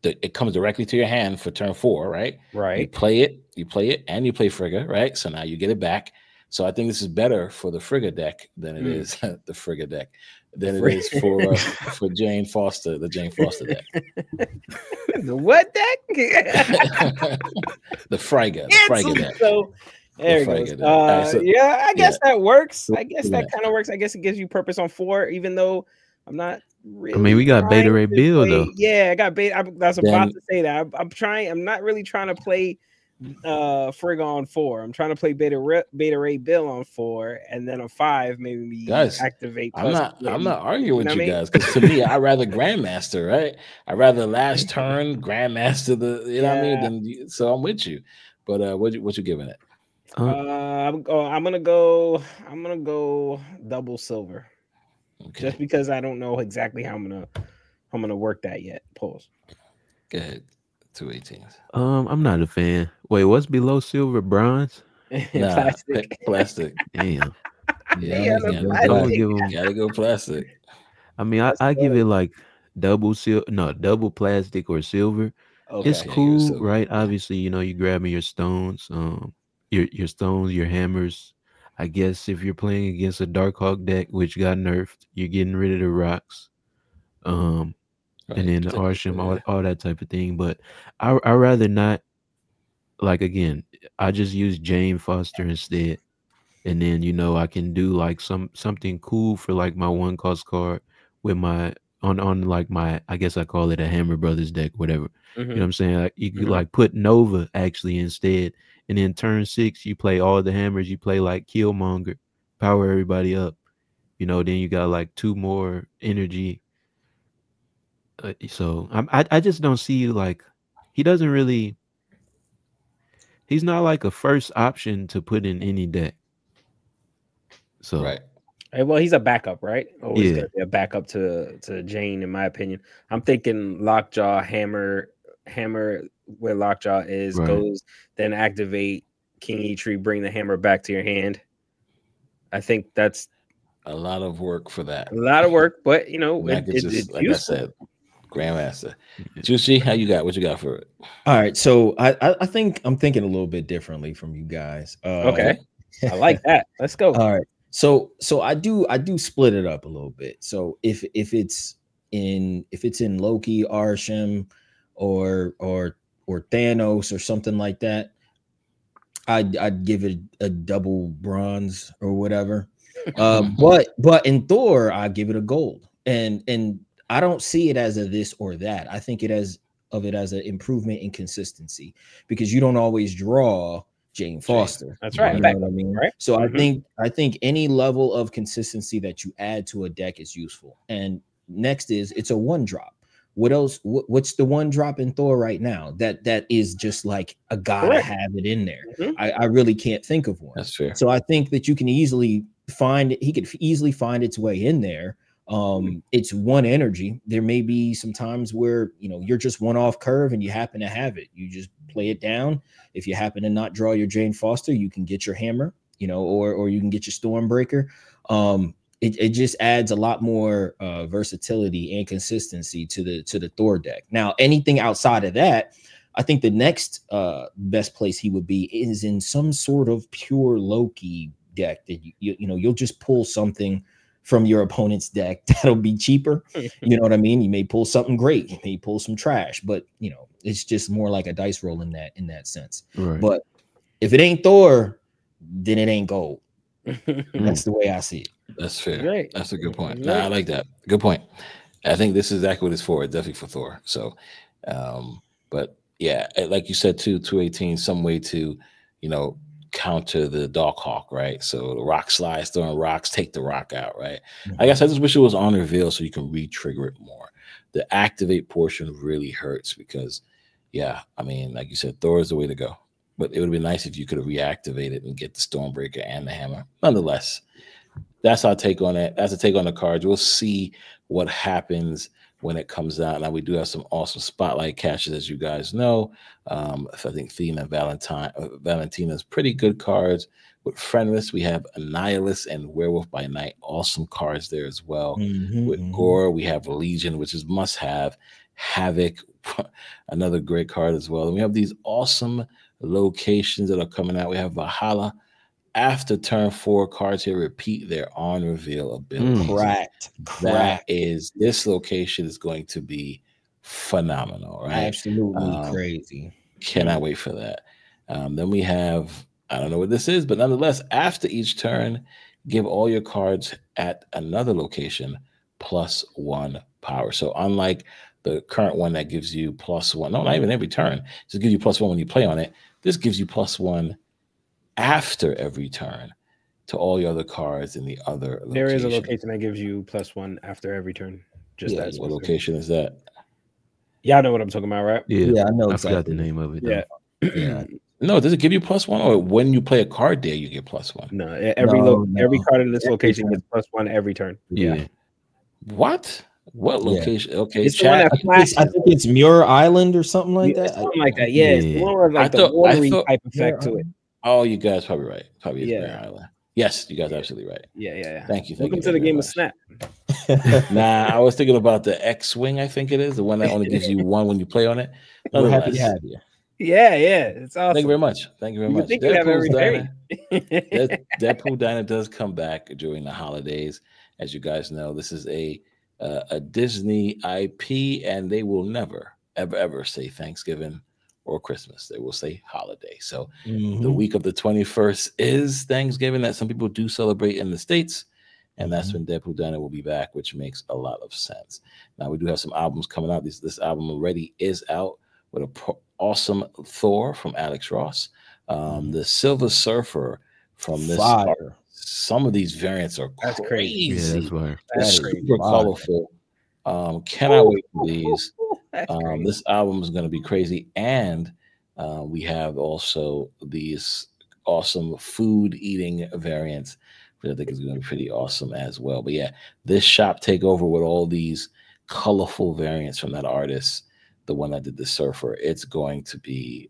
It comes directly to your hand for turn 4, right? Right. You play it, and you play Frigga, right? So now you get it back. So I think this is better for the Frigga deck than it is the Frigga deck than it is for Jane Foster, the Jane Foster deck. The what deck? The Frigga deck. So there it goes. I guess that works. I guess that kind of works. I guess it gives you purpose on 4, even though I'm not really. I mean, we got Beta Ray Bill though. Yeah, I got Beta. I was about to say that. I'm not really trying to play Frigga on 4. I'm trying to play Beta Ray Bill on 4, and then on 5 maybe activate. I'm not arguing with you guys, because to me, I'd rather Grandmaster, right? I'd rather last turn Grandmaster what I mean. So I'm with you. But what you giving it? I'm gonna go double silver. Okay. Just because I don't know exactly how I'm gonna work that yet. Pause. Go ahead. 218s. I'm not a fan. Wait, what's below silver? Bronze? Nah, plastic. Damn. Gotta go plastic. I mean, I give it like double plastic or silver. Okay. It's cool, right? Obviously, you grabbing your stones, your stones, your hammers. I guess if you're playing against a Darkhawk deck, which got nerfed, you're getting rid of the rocks, and then the Arsham, all that type of thing. But I rather not. Like again, I just use Jane Foster instead, and then I can do like something cool for like my 1-cost card with my on like my, I guess I call it a Hammer Brothers deck, whatever. You know what I'm saying? Like, you could like put Nova actually instead. And then turn 6, you play all the hammers. You play like Killmonger, power everybody up. Then you got like 2 more energy. So I just don't see like he's not like a first option to put in any deck. So right. Well, he's a backup, right? Always gonna be a backup to Jane, in my opinion. I'm thinking Lockjaw, Hammer where Lockjaw is goes, then activate King Eitri, bring the hammer back to your hand. I think that's a lot of work for that. A lot of work, but it's like useful. I said, Grandmaster. Juicy, what you got for it? All right, so I think I'm thinking a little bit differently from you guys. Okay, I like that. Let's go. All right, so I do split it up a little bit. So if it's in Loki, Arsham, or Thanos or something like that, I'd give it a double bronze or whatever. But in Thor, I give it a gold, and I don't see it as a this or that. I think as an improvement in consistency, because you don't always draw Jane Foster. That's right. You know what I mean? Right. So I think any level of consistency that you add to a deck is useful. And next it's a 1-drop. What else? What's the 1-drop in Thor right now that is just like a gotta have it in there? I really can't think of one. That's fair. So I think that you can easily find its way in there. It's one energy. There may be some times where, you know, you're just one off curve and you happen to have it. You just play it down. If you happen to not draw your Jane Foster, you can get your hammer, you know, or you can get your Stormbreaker. It just adds a lot more versatility and consistency to the Thor deck. Now, anything outside of that, I think the next best place he would be is in some sort of pure Loki deck that you know, you'll just pull something from your opponent's deck that'll be cheaper. You know what I mean? You may pull something great, you may pull some trash, but you know, it's just more like a dice roll in that sense. Right. But if it ain't Thor, then it ain't gold. That's the way I see it. That's fair. Great. That's a good point. Nah, I like that. Good point. I think this is exactly what it's for. It's definitely for Thor. So, but yeah, like you said too, 218, some way to, you know, counter the Darkhawk, right? So the rock slides, throwing rocks, take the rock out, right? I guess I just wish it was on reveal so you can re-trigger it more. The activate portion really hurts because, yeah, I mean, like you said, Thor is the way to go. But it would be nice if you could have reactivated and get the Stormbreaker and the hammer. Nonetheless, that's our take on it. That's a take on the cards. We'll see what happens when it comes out. Now, we do have some awesome spotlight catches, as you guys know. I think Thena Valentina's pretty good cards. With Friendless, we have Annihilus and Werewolf by Night. Awesome cards there as well. With Gore, we have Legion, which is must-have. Havoc, another great card as well. And we have these awesome locations that are coming out. We have Valhalla. After turn 4, cards here repeat their on reveal abilities. Correct. That is, this location is going to be phenomenal, right? Absolutely crazy. Cannot wait for that. Then we have, I don't know what this is, but nonetheless, after each turn, give all your cards at another location +1 power. So unlike the current one that gives you +1, no, not even every turn, just gives you +1 when you play on it. This gives you +1 after every turn to all your other cards in the other location. There is a location that gives you +1 after every turn. Just that. What location is that? Y'all know what I'm talking about, right? Yeah, I know I exactly. forgot the name of it. Yeah. No, does it give you +1, or when you play a card there, you get +1? No, every card in this location gets +1 every turn. Yeah. What location? Yeah. Okay, it's the one that flashes. I think it's Muir Island or something like that. Something like that. Yeah, it's the one with like the watery type effect to it. Oh, you guys probably right. Probably is Muir Island. Yes, you guys are absolutely right. Yeah. Thank you. Welcome to the game of Snap. Nah, I was thinking about the X-Wing, I think it is, the one that only gives you 1 when you play on it. We're happy to have you. Yeah, it's awesome. Thank you very much. Thank you very much. Deadpool Diner does come back during the holidays. As you guys know, this is a Disney IP, and they will never, ever say Thanksgiving or Christmas. They will say holiday. So the week of the 21st is Thanksgiving that some people do celebrate in the States. And that's when Deadpool Diner will be back, which makes a lot of sense. Now, we do have some albums coming out. This album already is out with an awesome Thor from Alex Ross. The Silver Surfer from this. Some of these variants are crazy. Yeah, that's why. They're super colorful. Cannot wait for these. This album is going to be crazy. And we have also these awesome food eating variants, which I think is going to be pretty awesome as well. But yeah, this shop takeover with all these colorful variants from that artist, the one that did the Surfer, it's going to be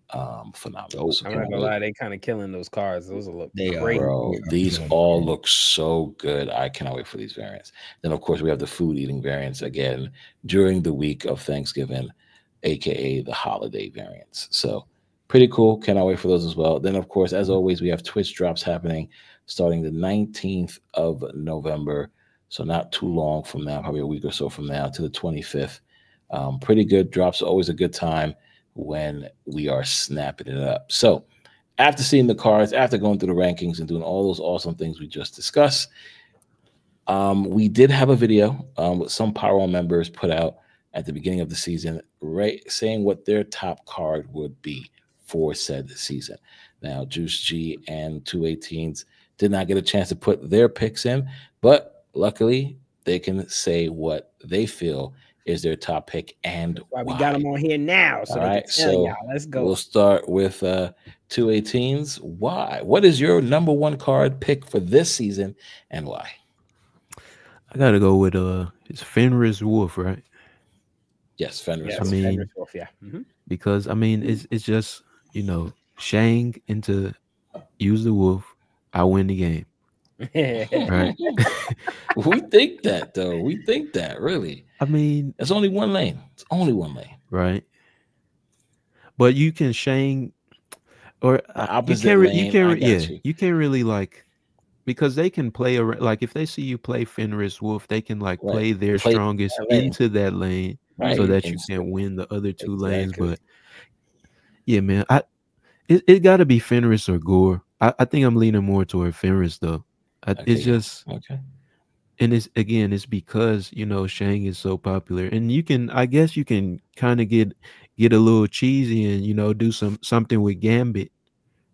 phenomenal. So I'm not gonna lie, they kind of killing those cards. Those will look great. Bro, these all look so good. I cannot wait for these variants. Then of course we have the food eating variants again during the week of Thanksgiving, aka the holiday variants. So pretty cool. Cannot wait for those as well. Then of course, as always, we have Twitch drops happening starting the 19th of November. So not too long from now, probably a week or so from now, to the 25th. Pretty good drops. Always a good time when we are snapping it up. So after seeing the cards, after going through the rankings and doing all those awesome things we just discussed, we did have a video with some PWRON members put out at the beginning of the season, right, saying what their top card would be for said season. Now, Juice G and 218s did not get a chance to put their picks in, but luckily they can say what they feel is their top pick and why. We got them on here now. So all right, so let's go. We'll start with 218s. Why? What is your #1 card pick for this season and why? I gotta go with it's Fenris Wolf, right? Yes, Fenris. I mean, Fenris Wolf, yeah. Because I mean, it's just, you know, Shang into use the wolf, I win the game. Right. We think that though. We think that really. I mean, it's only one lane. It's only one lane. Right. But you can Shang or opposite lane. You can't really like, because they can play like if they see you play Fenris Wolf, they can like play their strongest into that lane so that you can win the other two lanes. But yeah, man, it got to be Fenris or Gore. I think I'm leaning more toward Fenris though. It's just and it's because, you know, Shang is so popular, and I guess you can kind of get a little cheesy and, you know, do something with Gambit,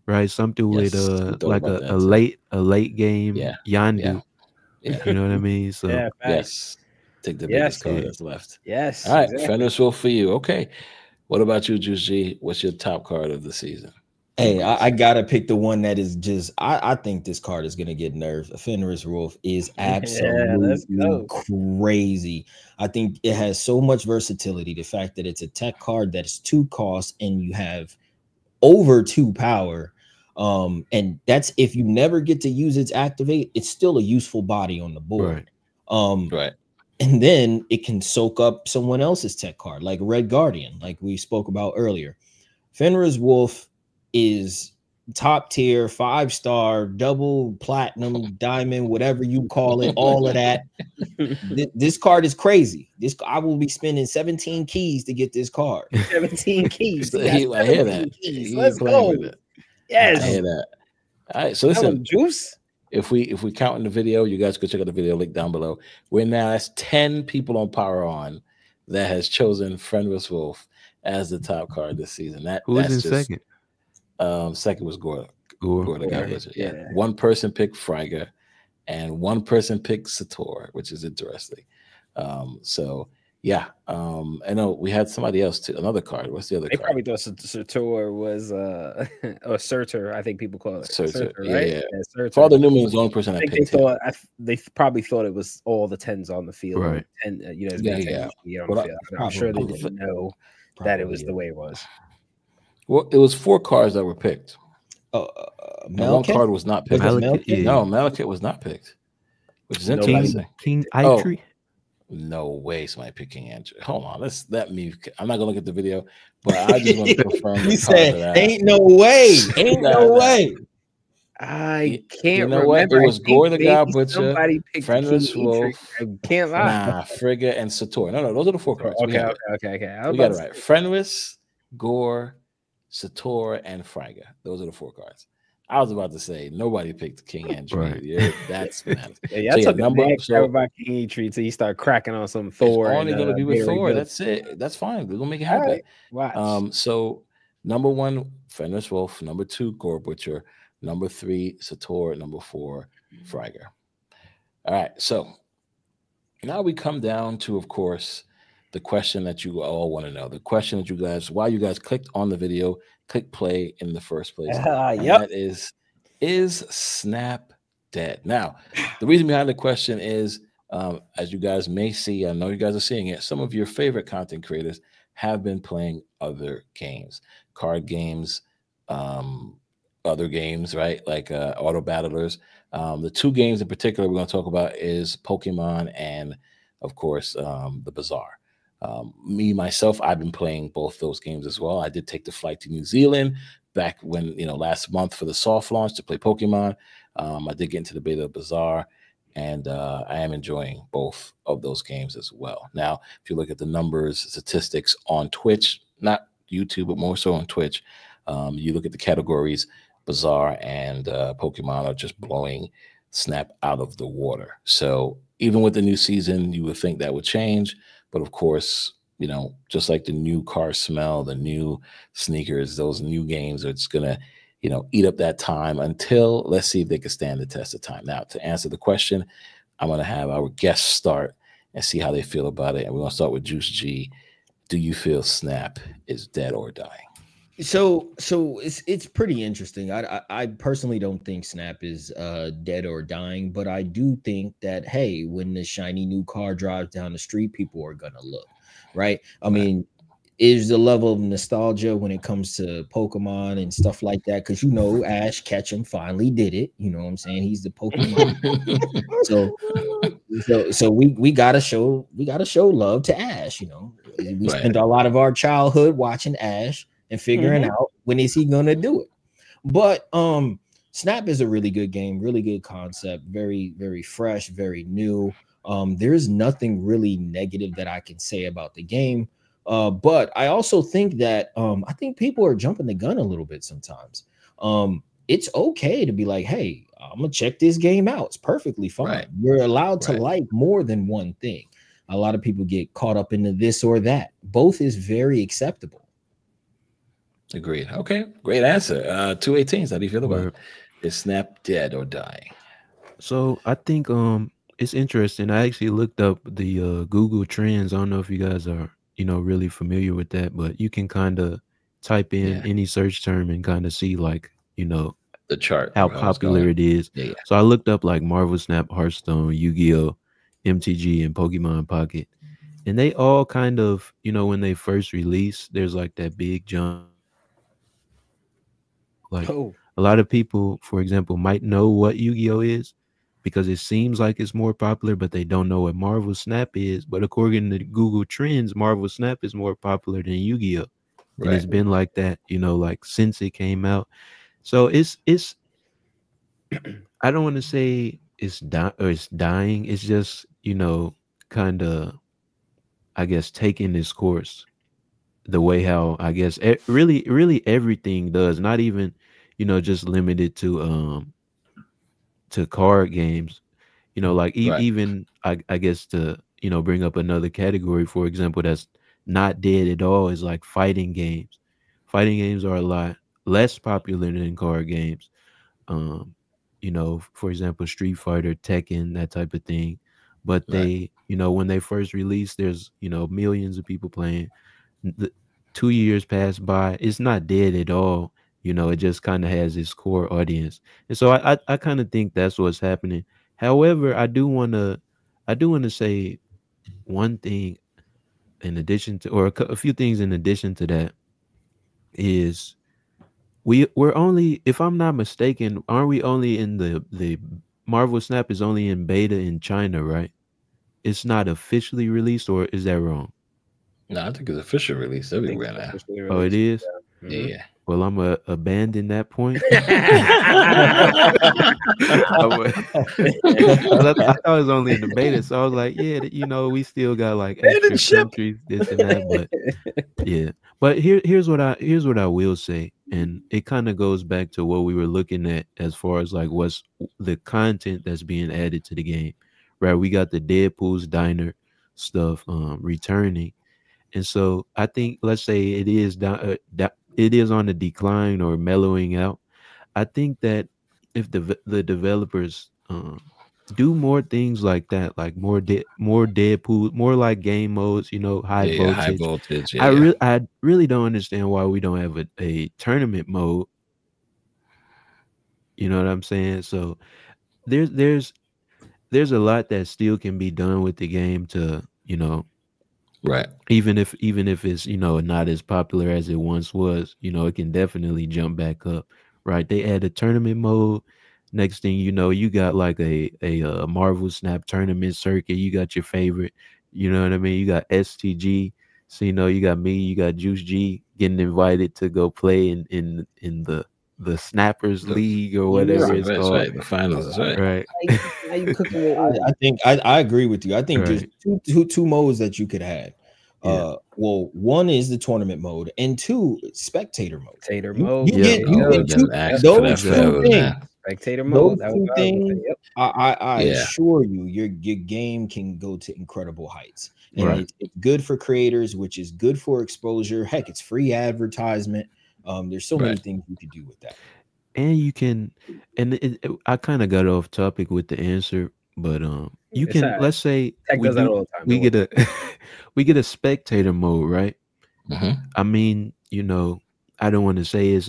right? Something with like a late game Yandu. Yeah. You know what I mean? So yes, take the biggest card that's left. Yes. All right, Fenris Wolf for you. Okay. What about you, Juice G? What's your top card of the season? Hey, I gotta pick the one that is just. I think this card is gonna get nerfed. Fenris Wolf is absolutely crazy. I think it has so much versatility. The fact that it's a tech card that is 2 costs and you have over 2 power, and that's if you never get to use its activate, it's still a useful body on the board. Right. And then it can soak up someone else's tech card, like Red Guardian, like we spoke about earlier. Fenris Wolf is top tier, 5-star, double platinum, diamond, whatever you call it, all of that. This card is crazy. I will be spending 17 keys to get this card. 17 keys. I hear that. Let's go. Yes. I hear that. All right. So listen, Juice. If we count in the video, you guys could check out the video link down below. That's 10 people on PWRON that has chosen Fenris Wolf as the top card this season. Who's in second? Second was Gore the guy Blizzard. Yeah. One person picked Freyga, and one person picked Sator, which is interesting. So yeah, I know we had somebody else too. Another card. What's the other card? Probably thought Sator was or Surtur. I think people call it Surtur, right? Yeah. Surtur. Father Newman was the only person I picked. They probably thought it was all the 10s on the field, right? And I'm sure they didn't know that it was the way it was. Well, it was 4 cards that were picked. One card was not picked. No, Malekith was not picked, which is interesting. King Eitri? No way somebody picked King Eitri. Hold on, let me. I'm not gonna look at the video, but I just want to confirm. You said, "Ain't no way, ain't no way." I can't remember. It was Gore the God Butcher, Fenris Wolf. I can't lie. Frigga and Sator. No, those are the 4 cards. Okay. We got it right. Fenris, Gore, Sator, and Freyga. Those are the 4 cards. I was about to say nobody picked King Eitri. Right. Yeah, that's bananas. I took a big about King Eitri until you start cracking on some Thor. It's only going to be with Thor. That's it. That's fine. We're gonna make it happen. Right. Watch. So number 1, Fenris Wolf. Number 2, Gore Butcher. Number 3, Sator. Number 4, Freyga. All right. So now we come down to, of course, the question that you all want to know. The question that why you guys clicked on the video, click play in the first place. That is Snap dead? Now, the reason behind the question is, as you guys may see, I know you guys are seeing it, some of your favorite content creators have been playing other games, card games, other games, right? Like auto battlers. The 2 games in particular we're going to talk about is Pokemon and, of course, the Bazaar. Me, myself, I've been playing both those games as well. I did take the flight to New Zealand back when, last month for the soft launch to play Pokemon. I did get into the beta of Bazaar, and I am enjoying both of those games as well. Now, if you look at the numbers, statistics on Twitch, not YouTube, but more so on Twitch, you look at the categories, Bazaar and Pokemon are just blowing Snap out of the water. So even with the new season, you would think that would change. But of course, just like the new car smell, the new sneakers, those new games are just going to, eat up that time until let's see if they can stand the test of time. Now, to answer the question, I'm going to have our guests start and see how they feel about it. And we're going to start with Juice G. Do you feel Snap is dead or dying? So it's pretty interesting. I personally don't think Snap is dead or dying, but I do think that, hey, when the shiny new car drives down the street, people are gonna look, right? I mean, is the level of nostalgia when it comes to Pokemon and stuff like that, because Ash Ketchum finally did it. You know what I'm saying? He's the Pokemon. so we gotta show love to Ash. We spent a lot of our childhood watching Ash and figuring out when is he gonna do it. But Snap is a really good game, really good concept, very, very fresh, very new. There's nothing really negative that I can say about the game. But I also think that I think people are jumping the gun a little bit sometimes. It's okay to be like, hey, I'm gonna check this game out. It's perfectly fine. You're allowed to like more than one thing. A lot of people get caught up into this or that. Both is very acceptable. Agreed. Okay, great answer. 218s. How do you feel about it? Is Snap dead or dying? So I think it's interesting. I actually looked up the Google Trends. I don't know if you guys are really familiar with that, but you can kind of type in any search term and kind of see like the chart, how popular it is. So I looked up like Marvel Snap, Hearthstone, Yu-Gi-Oh, MTG, and Pokemon Pocket, and they all kind of when they first released, there's like that big jump. Like a lot of people, for example, might know what Yu-Gi-Oh is because it seems like it's more popular, but they don't know what Marvel Snap is. But according to Google Trends, Marvel Snap is more popular than Yu-Gi-Oh. And it's been like that, like since it came out. So it's I don't want to say it's dying. It's just, kind of, I guess, taking this course the way how I guess really everything does, not even just limited to card games, like even I guess to bring up another category, for example, that's not dead at all, is like fighting games. Fighting games are a lot less popular than card games. For example, Street Fighter, Tekken, that type of thing. But they when they first released, there's millions of people playing. 2 years pass by, it's not dead at all. It just kind of has its core audience. And so I kind of think that's what's happening. However, I do want to say one thing in addition to, or a few things in addition to that, is we're only, if I'm not mistaken, aren't we only in the Marvel Snap is only in beta in China, right? It's not officially released, or is that wrong? No, I think it's official release everywhere now. Oh, it is? Yeah. Well, I'm gonna abandon that point. I thought it was only in the beta, so I was like, yeah, we still got like extra countries, this and that, but yeah. But here's what I will say, and it kind of goes back to what we were looking at as far as like what's the content that's being added to the game, right? We got the Deadpool's Diner stuff returning. And so I think, let's say it is it is on the decline or mellowing out. I think that if the developers do more things like that, like more Deadpool, more like game modes, high voltage. High voltage. I really don't understand why we don't have a tournament mode. You know what I'm saying? So there's a lot that still can be done with the game to, right. Even if it's, not as popular as it once was, it can definitely jump back up, right? They add a tournament mode. Next thing you know, you got like a Marvel Snap tournament circuit. You got your favorite, you know what I mean? You got STG. So, you got me, you got Juce G getting invited to go play in the Snappers League or whatever it's called. Right. The finals is right. I think I agree with you. I think there's two modes that you could have. Well, one is the tournament mode, and two, spectator mode. Spectator mode. You get those two things. Spectator mode. Those two things. I assure you, your game can go to incredible heights. And it's good for creators, which is good for exposure. Heck, it's free advertisement. There's so many things you could do with that. And you can, and I kind of got off topic with the answer, but you can, let's say we get a spectator mode, right? Mm-hmm. I mean, I don't want to say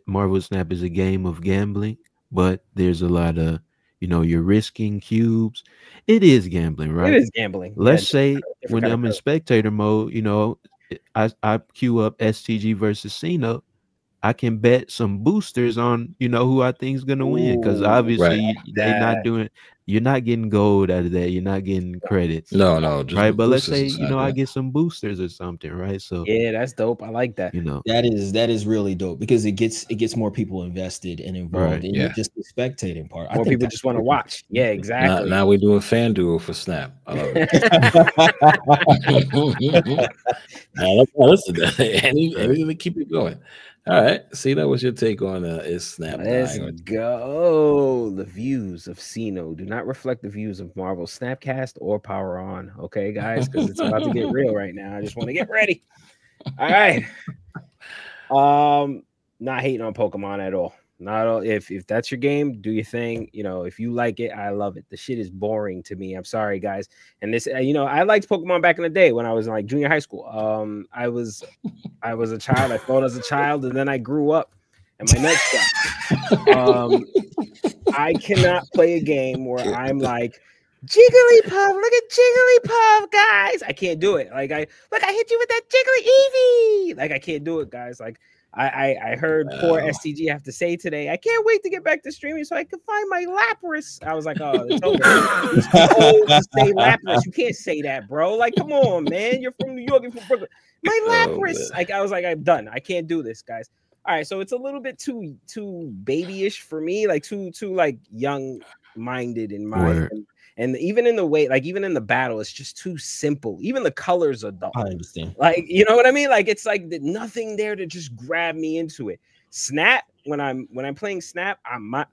Marvel Snap is a game of gambling, but there's a lot of, you know, you're risking cubes. It is gambling, right? It is gambling. Let's say when I'm in spectator mode, you know, I queue up STG versus Cena. I can bet some boosters on, you know, who I think is gonna win, because obviously you're not getting gold out of that. You're not getting credits. No, just right. But let's say, you know, I get some boosters or something, right? So yeah, that's dope. I like that. You know, that is really dope, because it gets more people invested and involved, and just the spectating part. More people just want to watch. Yeah, exactly. Now we're doing fan duel for Snap. I love it. Listen, anything to keep it going. All right, Cena, what's your take on is Snap? Let's go. The views of Cena do not reflect the views of Marvel Snapcast or PWRON. Okay, guys, because it's about to get real right now. I just want to get ready. All right. Not hating on Pokemon at all. Not all. If that's your game, do your thing. You know, if you like it, I love it. The shit is boring to me. I'm sorry, guys. And this, you know, I liked Pokemon back in the day when I was in like junior high school. I was a child. I thought as a child, and then I grew up, and my nuts got. I cannot play a game where I'm like, Jigglypuff, look at Jigglypuff, guys. I can't do it. Like I hit you with that Jiggly Eevee. Like I can't do it, guys. Like I heard poor STG have to say today, I can't wait to get back to streaming so I can find my Lapras. I was like, oh, it's over. It's old to say Lapras. You can't say that, bro. Like, come on, man. You're from New York. You're from Brooklyn. My Lapras. Like, I was like, I'm done. I can't do this, guys. All right, so it's a little bit too babyish for me, like too like young-minded in my and even in the way, like even in the battle, it's just too simple. Even the colors are dumb. I understand. Like, you know what I mean? Like it's like nothing there to just grab me into it. Snap, when I'm playing Snap,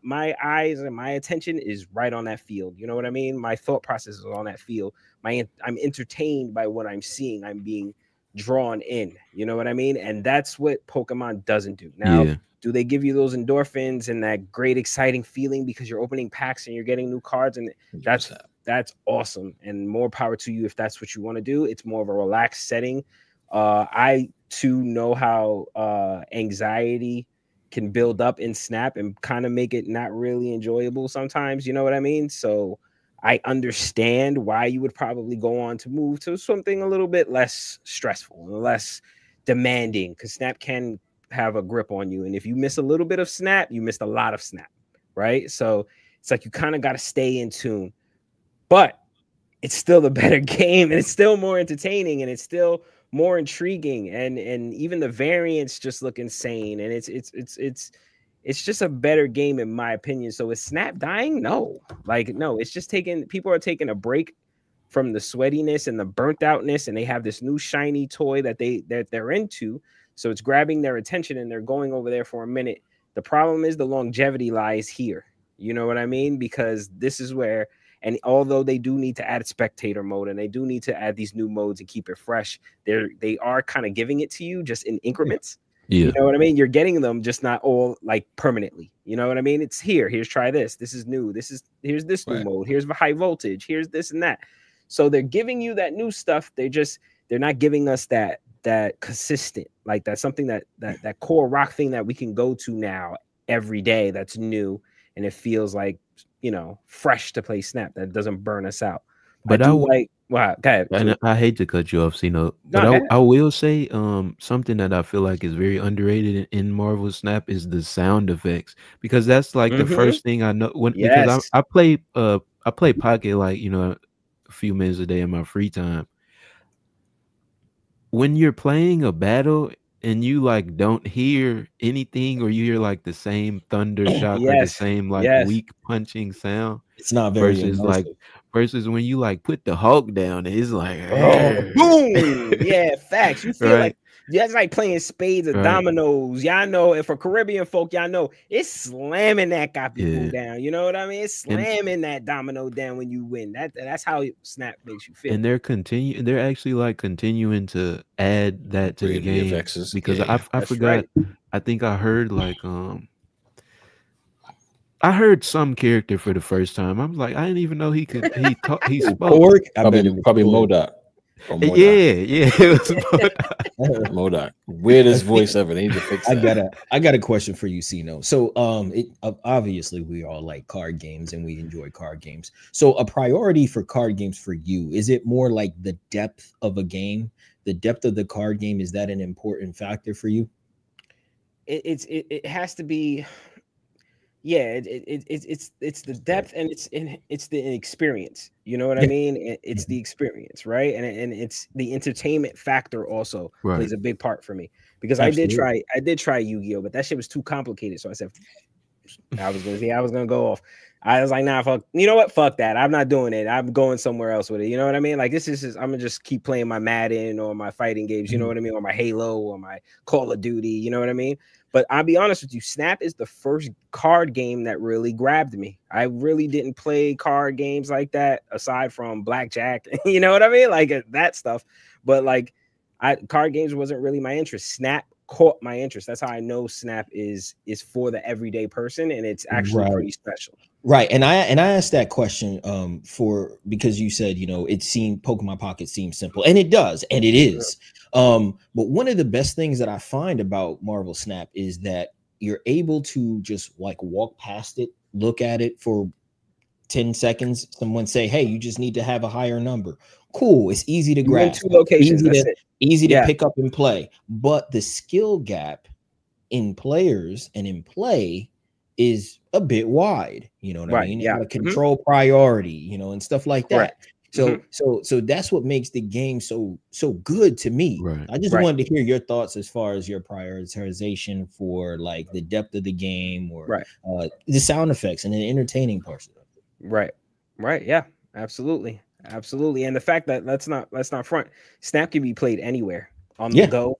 my eyes and my attention is right on that field. You know what I mean? My thought process is on that field. I'm entertained by what I'm seeing. I'm being drawn in. You know what I mean? And that's what Pokemon doesn't do. Now, do they give you those endorphins and that great exciting feeling because you're opening packs and you're getting new cards? And that's awesome. And more power to you if that's what you want to do. It's more of a relaxed setting. I too know how anxiety can build up in Snap and kind of make it not really enjoyable sometimes. You know what I mean? So I understand why you would probably go on to move to something a little bit less stressful and less demanding, because Snap can have a grip on you. And if you miss a little bit of Snap, you missed a lot of Snap, right? So it's like you kind of got to stay in tune. But it's still the better game, and it's still more entertaining, and it's still more intriguing, and even the variants just look insane, and it's just a better game in my opinion. So is Snap dying? No, it's just people are taking a break from the sweatiness and the burnt outness, and they have this new shiny toy that they're into. So it's grabbing their attention, and they're going over there for a minute. The problem is the longevity lies here. You know what I mean? Because this is where, and although they do need to add spectator mode and they do need to add these new modes and keep it fresh, they are kind of giving it to you just in increments. Yeah. You know what I mean? You're getting them just not all like permanently. You know what I mean? It's here's try this. This is new. Here's this new mode. Here's the high voltage. Here's this and that. So they're giving you that new stuff. They're not giving us that consistent, like that's something that core rock thing that we can go to now every day. That's new. And it feels like, you know, fresh to play Snap. That doesn't burn us out. But go ahead. And I hate to cut you off, Cino, but I will say something that I feel like is very underrated in Marvel Snap is the sound effects, because that's like the first thing I know because I play Pocket, like, you know, a few minutes a day in my free time. When you're playing a battle and you like don't hear anything, or you hear like the same thunder shock or the same like weak punching sound, it's not very versus when you like put the Hulk down, it's like boom. Yeah, facts. You feel like that's like playing spades or dominoes. Y'all know, if for Caribbean folk, y'all know it's slamming that people down. You know what I mean? It's slamming that domino down when you win. That's how Snap makes you feel. And they're actually like continuing to add that to the game, because I forgot. I think I heard like I heard some character for the first time. I'm like, I didn't even know he spoke. Probably MODOK. Yeah. It was Modok. Weirdest voice ever. They need to fix that. I got a question for you, Sino. So obviously we all like card games and we enjoy card games. So a priority for card games for you, is it more like the depth of a game? The depth of the card game, is that an important factor for you? It has to be. Yeah, it's the depth and it's the experience. You know what I mean? It's the experience, right? And it's the entertainment factor also plays a big part for me, because I did try Yu-Gi-Oh, but that shit was too complicated. So I said I was gonna go off. I was like, nah, fuck. You know what? Fuck that. I'm not doing it. I'm going somewhere else with it. You know what I mean? Like this is I'm gonna just keep playing my Madden or my fighting games. You know what I mean? Or my Halo or my Call of Duty. You know what I mean? But I'll be honest with you, Snap is the first card game that really grabbed me. I really didn't play card games like that aside from Blackjack. You know what I mean? Like that stuff. But like card games wasn't really my interest. Snap caught my interest. That's how I know Snap is for the everyday person, and it's actually pretty special. Right. And I asked that question because you said, Pokemon Pocket seems simple, and it does, and it is. But one of the best things that I find about Marvel Snap is that you're able to just like walk past it, look at it for 10 seconds. Someone say, hey, you just need to have a higher number. Cool. It's easy to grasp. 2 locations. Easy to pick up and play. But the skill gap in players and in play is a bit wide. You know what I mean? Like control priority, and stuff like that. So that's what makes the game so good to me. I just wanted to hear your thoughts as far as your prioritization for like the depth of the game or the sound effects and the entertaining parts of it. Right. Yeah, absolutely. And the fact that let's not front. Snap can be played anywhere on the go.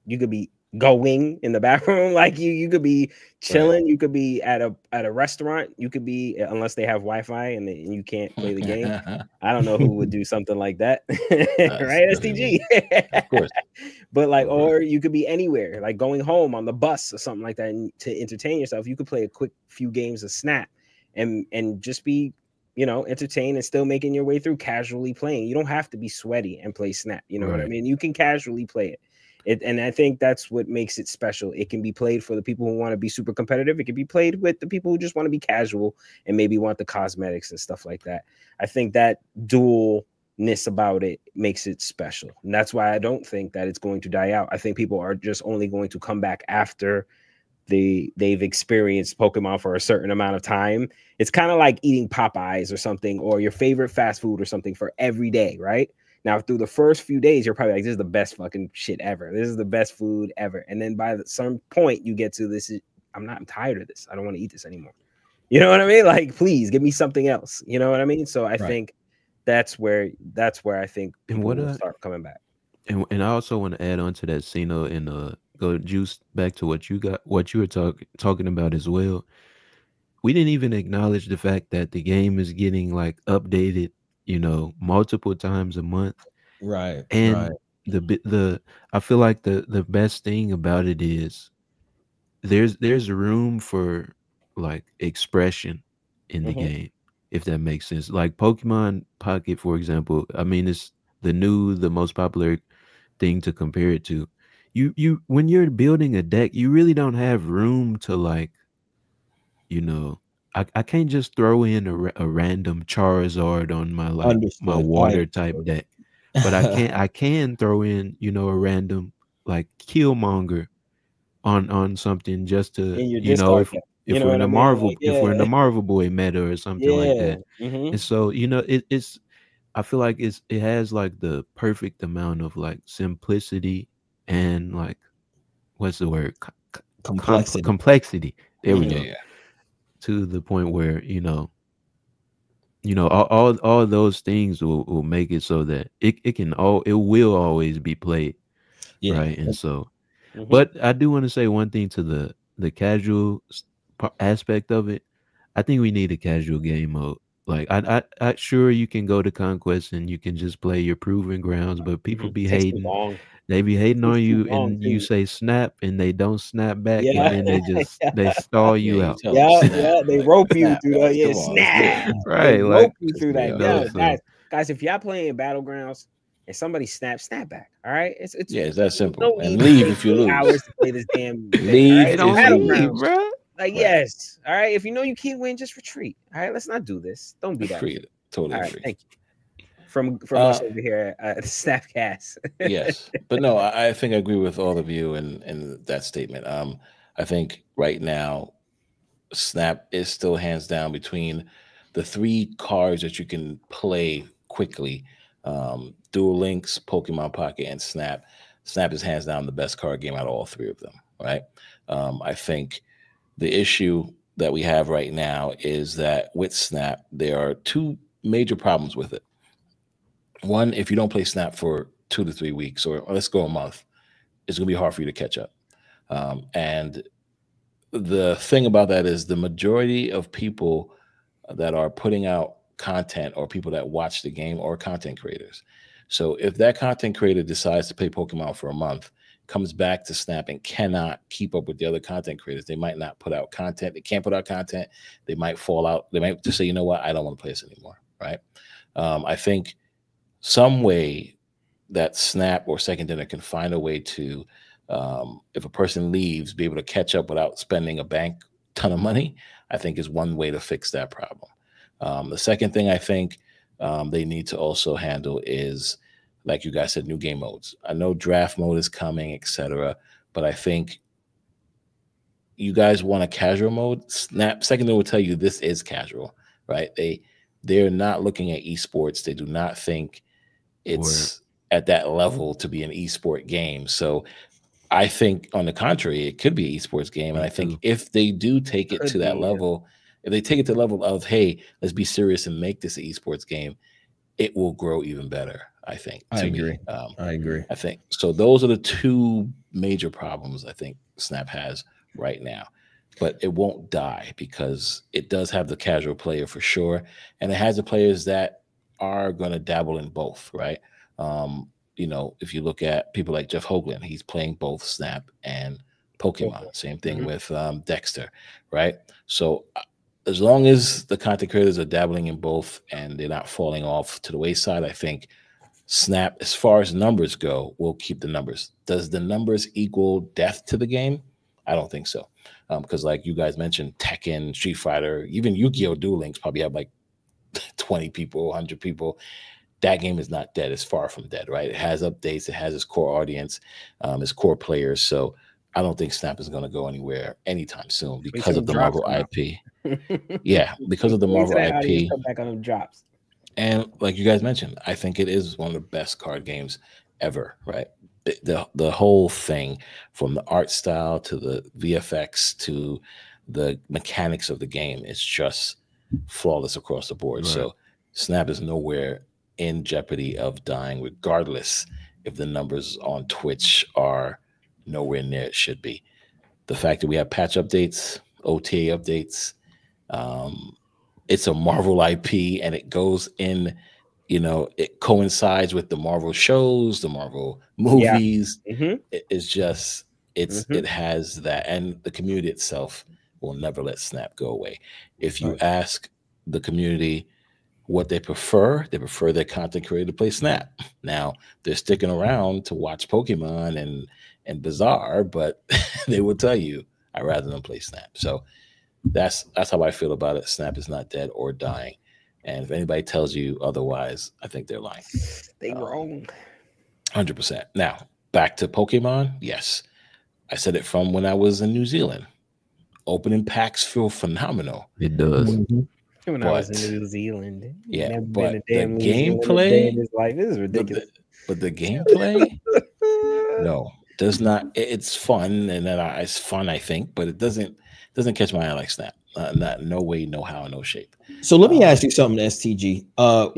You could be going in the bathroom, like you could be chilling, you could be at a restaurant, you could be, unless they have Wi-Fi and you can't play the game. I don't know who would do something like that. Right, STG. Of course. But like, or you could be anywhere, like going home on the bus or something like that, and to entertain yourself, you could play a quick few games of Snap and just be entertained and still making your way through, casually playing. You don't have to be sweaty and play Snap. You know what I mean? You can casually play it. And I think that's what makes it special. It can be played for the people who want to be super competitive. It can be played with the people who just want to be casual and maybe want the cosmetics and stuff like that. I think that dualness about it makes it special. And that's why I don't think that it's going to die out. I think people are just only going to come back after they've experienced Pokemon for a certain amount of time. It's kind of like eating Popeyes or something, or your favorite fast food or something for every day, right? Now, through the first few days, you're probably like, this is the best fucking shit ever. This is the best food ever. And then by some point, you get to I'm tired of this. I don't want to eat this anymore. You know what I mean? Like, please give me something else. You know what I mean? So I think that's where I think people will start coming back. And I also want to add on to that, Sino, and go Juice back to what you were talking about as well. We didn't even acknowledge the fact that the game is getting like updated, multiple times a month. Right. And I feel like the best thing about it is there's room for like expression in the game, if that makes sense. Like Pokemon Pocket, for example, I mean, it's the most popular thing to compare it to. You when you're building a deck, you really don't have room to like, I can't just throw in a random Charizard on my my water type deck, but I can throw in a random like Killmonger on something just to if we're in a Marvel if we're in a Marvel Boy meta or something like that. And so it's I feel like it has like the perfect amount of like simplicity and like what's the word, complexity. There we go. To the point where all those things will make it so that it will always be played, right? And so but I do want to say one thing to the casual aspect of it. I think we need a casual game mode. Like I sure you can go to Conquest and you can just play your Proving Grounds, but people be hating. They be hating on you, and you say snap, and they don't snap back, and then they stall you out. They rope you through snap. Right, they rope you through that. Guys, if y'all playing Battlegrounds and somebody snap back. All right, it's that simple. And leave if you lose. Hours to play this damn thing, leave. Right? Don't leave, bro. Like yes, all right. If you know you can't win, just retreat. All right, let's not do this. Don't be that. Totally all right, free. thank you. From us over here at SNAPCAST. Yes, but no, I think I agree with all of you in that statement. I think right now, Snap is still hands down between the 3 cards that you can play quickly. Duel Links, Pokemon Pocket, and Snap. Snap is hands down the best card game out of all 3 of them, right? I think the issue that we have right now is that with Snap, there are 2 major problems with it. One, if you don't play Snap for 2 to 3 weeks, or let's go a month, it's going to be hard for you to catch up. And the thing about that is the majority of people that are putting out content or people that watch the game are content creators. So if that content creator decides to play Pokemon for a month, comes back to Snap and cannot keep up with the other content creators, they might not put out content. They can't put out content. They might fall out. They might just say, you know what, I don't want to play this anymore, right? I think some way that Snap or Second Dinner can find a way to, if a person leaves, be able to catch up without spending a bank ton of money, I think is one way to fix that problem. The second thing I think they need to also handle is, like you guys said, new game modes. I know draft mode is coming, etc., but I think you guys want a casual mode. Snap Second Dinner will tell you this is casual, right? They're not looking at esports. They do not think it's at that level to be an esport game. So I think, on the contrary, it could be an esports game. And I think if they do take it to that level, if they take it to the level of, hey, let's be serious and make this an esports game, it will grow even better, I think. I agree. I agree. I think so. Those are the 2 major problems I think Snap has right now. But it won't die because it does have the casual player for sure. And it has the players that are going to dabble in both, right? You know, if you look at people like Jeff Hoagland, he's playing both Snap and Pokemon. Same thing with Dexter, right? So as long as the content creators are dabbling in both and they're not falling off to the wayside, I think Snap, as far as numbers go, will keep the numbers. Does the numbers equal death to the game? I don't think so. Because like you guys mentioned, Tekken, Street Fighter, even Yu-Gi-Oh! Duel Links probably have like 20 people, 100 people. That game is not dead. It's far from dead, right? It has updates. It has its core audience, its core players. So I don't think Snap is going to go anywhere anytime soon because of the Marvel IP. Yeah, because of the Marvel IP. Come back on them drops. And like you guys mentioned, I think it is one of the best card games ever, right? The whole thing, from the art style to the VFX to the mechanics of the game, is just flawless across the board. Right. So Snap is nowhere in jeopardy of dying, regardless if the numbers on Twitch are nowhere near it should be. The fact that we have patch updates, OTA updates, it's a Marvel IP, and it goes in, you know, it coincides with the Marvel shows, the Marvel movies. Yeah. It's just, it has that, and the community itself will never let Snap go away. If you ask the community what they prefer their content creator to play Snap. Now they're sticking around to watch Pokemon and Bizarre, but they will tell you, I'd rather them play Snap. So that's how I feel about it. Snap is not dead or dying. And if anybody tells you otherwise, I think they're lying. They wrong. 100%. Now, back to Pokemon. Yes. I said it from when I was in New Zealand. Opening packs feel phenomenal. It does. When I was in New Zealand. Yeah, but the gameplay is like, this is ridiculous. But the gameplay, no, does not. It's fun, and it's fun, I think, but it doesn't catch my eye like Snap. Not no way, no how, no shape. So let me ask you something, STG.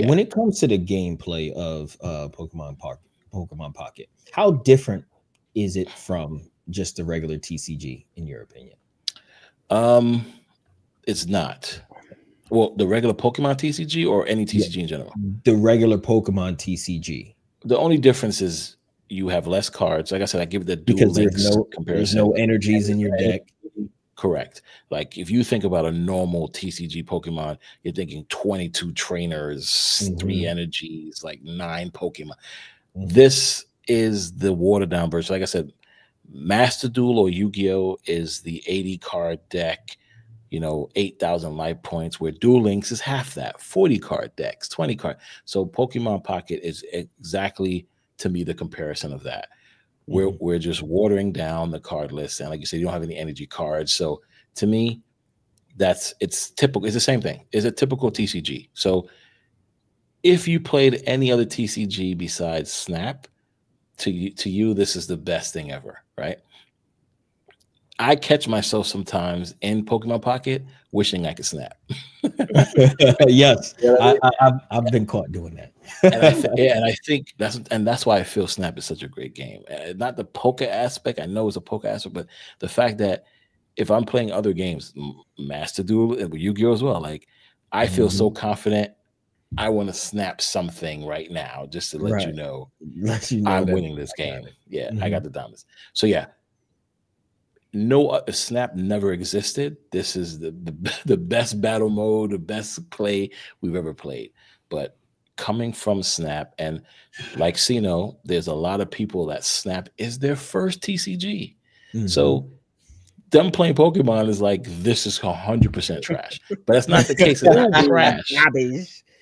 When it comes to the gameplay of Pokemon Pocket, how different is it from just the regular TCG, in your opinion? It's not. Well, the regular Pokemon TCG or any TCG in general? The regular Pokemon TCG. The only difference is you have less cards. Like I said, I give it the Duel Links comparison. There's no energies in your deck. Correct. Like if you think about a normal TCG Pokemon, you're thinking 22 trainers, 3 energies, like 9 Pokemon. This is the watered down version. Like I said, Master Duel or Yu-Gi-Oh is the 80 card deck, 8,000 life points, where Duel Links is half that, 40 card decks, 20 card. So Pokemon Pocket is exactly, to me, the comparison of that. We're just watering down the card list, and like you said, you don't have any energy cards. So to me, it's typical. It's the same thing. It's a typical TCG. So if you played any other TCG besides Snap, to you, this is the best thing ever, right? I catch myself sometimes in Pokemon Pocket wishing I could Snap. Yes, I've been caught doing that. and I think that's why I feel Snap is such a great game. Not the poker aspect. I know it's a poker aspect, but the fact that if I'm playing other games, Master Duel, Yu-Gi-Oh as well, like I feel so confident. I want to snap something right now just to let you know I'm winning this game. Yeah, I got the diamonds. So yeah, no, Snap never existed. This is the best battle mode, the best play we've ever played. But coming from Snap, and like Sino, there's a lot of people that Snap is their first TCG. So them playing Pokemon is like, this is 100% trash. But that's not the case. It's not trash.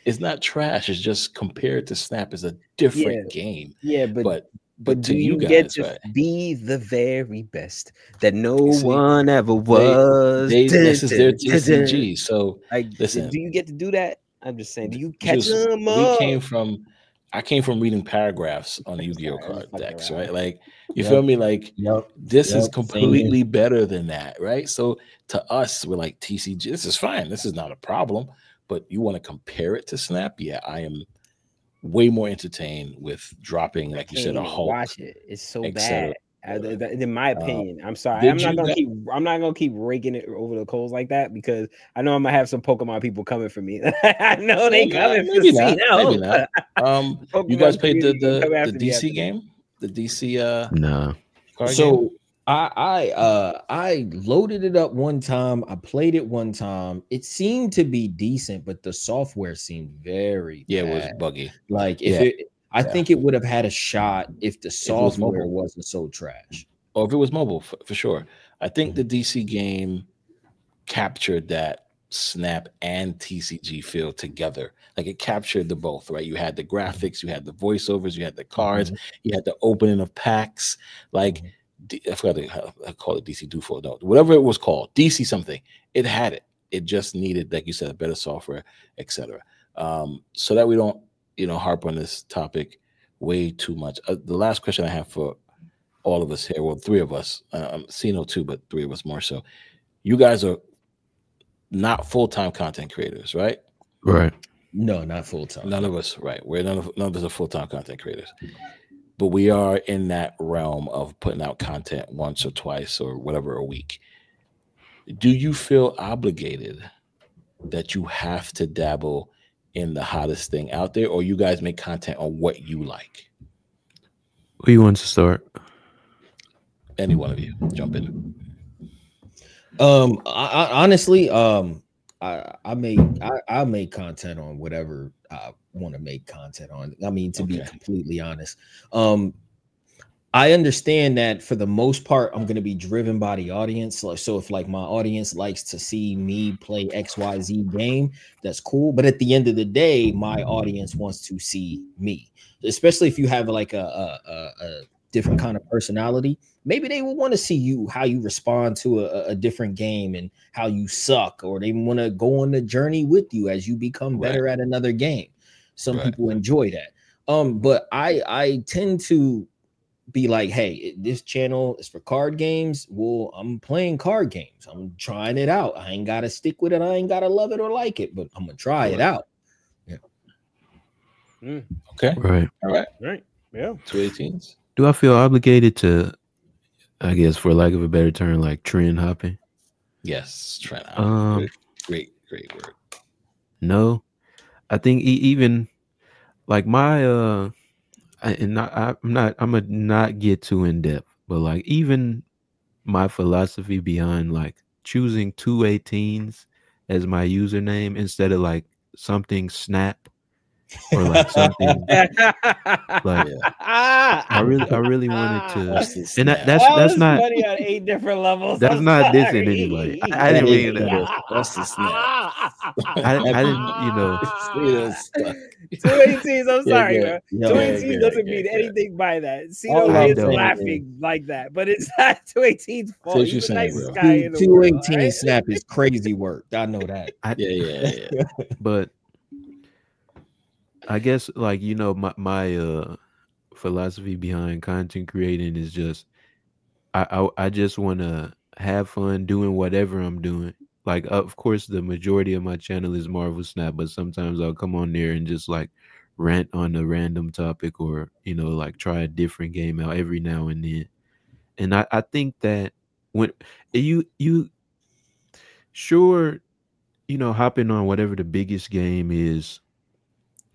It's not trash. It's just compared to Snap is a different game. Yeah, but to you guys, get to be the very best that no one ever was. This is their TCG. So listen, do you get to do that? I'm just saying, do you catch them up? I came from reading paragraphs on Yu-Gi-Oh card decks, right? Like, you feel me? Like, this is completely better than that, right? So to us, we're like, TCG, this is fine. This is not a problem. But you want to compare it to Snap? Yeah, I am way more entertained with dropping, like you said, a Hulk. Watch it. It's so bad. In my opinion, I'm sorry. I'm not gonna keep raking it over the coals like that, because I know I'm gonna have some Pokemon people coming for me. I know they coming for me. Maybe not. You guys played the DC game? The DC no. card so game? I loaded it up one time. I played it one time. It seemed to be decent, but the software seemed very bad. It was buggy. Like I think it would have had a shot if the software wasn't so trash. Or if it was mobile, for sure. I think the DC game captured that Snap and TCG feel together. Like, it captured the both, right? You had the graphics, you had the voiceovers, you had the cards, you had the opening of packs. Like, I forgot how I call it, DC Dufo, no, whatever it was called, DC something. It had it. It just needed, like you said, a better software, etc. So that we don't, harp on this topic way too much. The last question I have for all of us here, well, three of us, Sino too, but three of us more so. You guys are not full-time content creators, right? Right. No, not full-time. None of us, right? None of us are full-time content creators. But we are in that realm of putting out content once or twice or whatever a week. Do you feel obligated that you have to dabble in the hottest thing out there, or you guys make content on what you like? Who wants to start? Any one of you, jump in. Honestly, I make content on whatever I want to make content on. I mean, to be completely honest, I understand that for the most part, I'm going to be driven by the audience. So if like my audience likes to see me play XYZ game, that's cool. But at the end of the day, my audience wants to see me, especially if you have like a different kind of personality. Maybe they will want to see how you respond to a different game and how you suck, or they want to go on the journey with you as you become better at another game. Some people enjoy that. But I tend to be like, hey, this channel is for card games. Well, I'm playing card games. I'm trying it out. I ain't got to stick with it. I ain't got to love it or like it, but I'm going to try it out. Yeah. Okay. Right. All right. Right. Yeah. 218s. Do I feel obligated to, I guess, for lack of a better term, like trend hopping? Yes, trend hopping. Great word. No, I think even like my I'm gonna not get too in depth, but like even my philosophy behind like choosing 218s as my username instead of like something Snap or like something like I really wanted to, and that's not funny on 8 different levels. That's not dissing anybody. I didn't mean that. That's the snap. I didn't, 218s. I'm sorry, bro. 218s doesn't mean anything by that. Cino is laughing like that, but it's not 218's fault. He's the nicest guy in the world. 218 snap is crazy work. I know that. Yeah. But I guess, like, my philosophy behind content creating is just I just want to have fun doing whatever I'm doing. Like, of course, the majority of my channel is Marvel Snap, but sometimes I'll come on there and just like rant on a random topic, or like try a different game out every now and then. And I think that when you sure, hopping on whatever the biggest game is,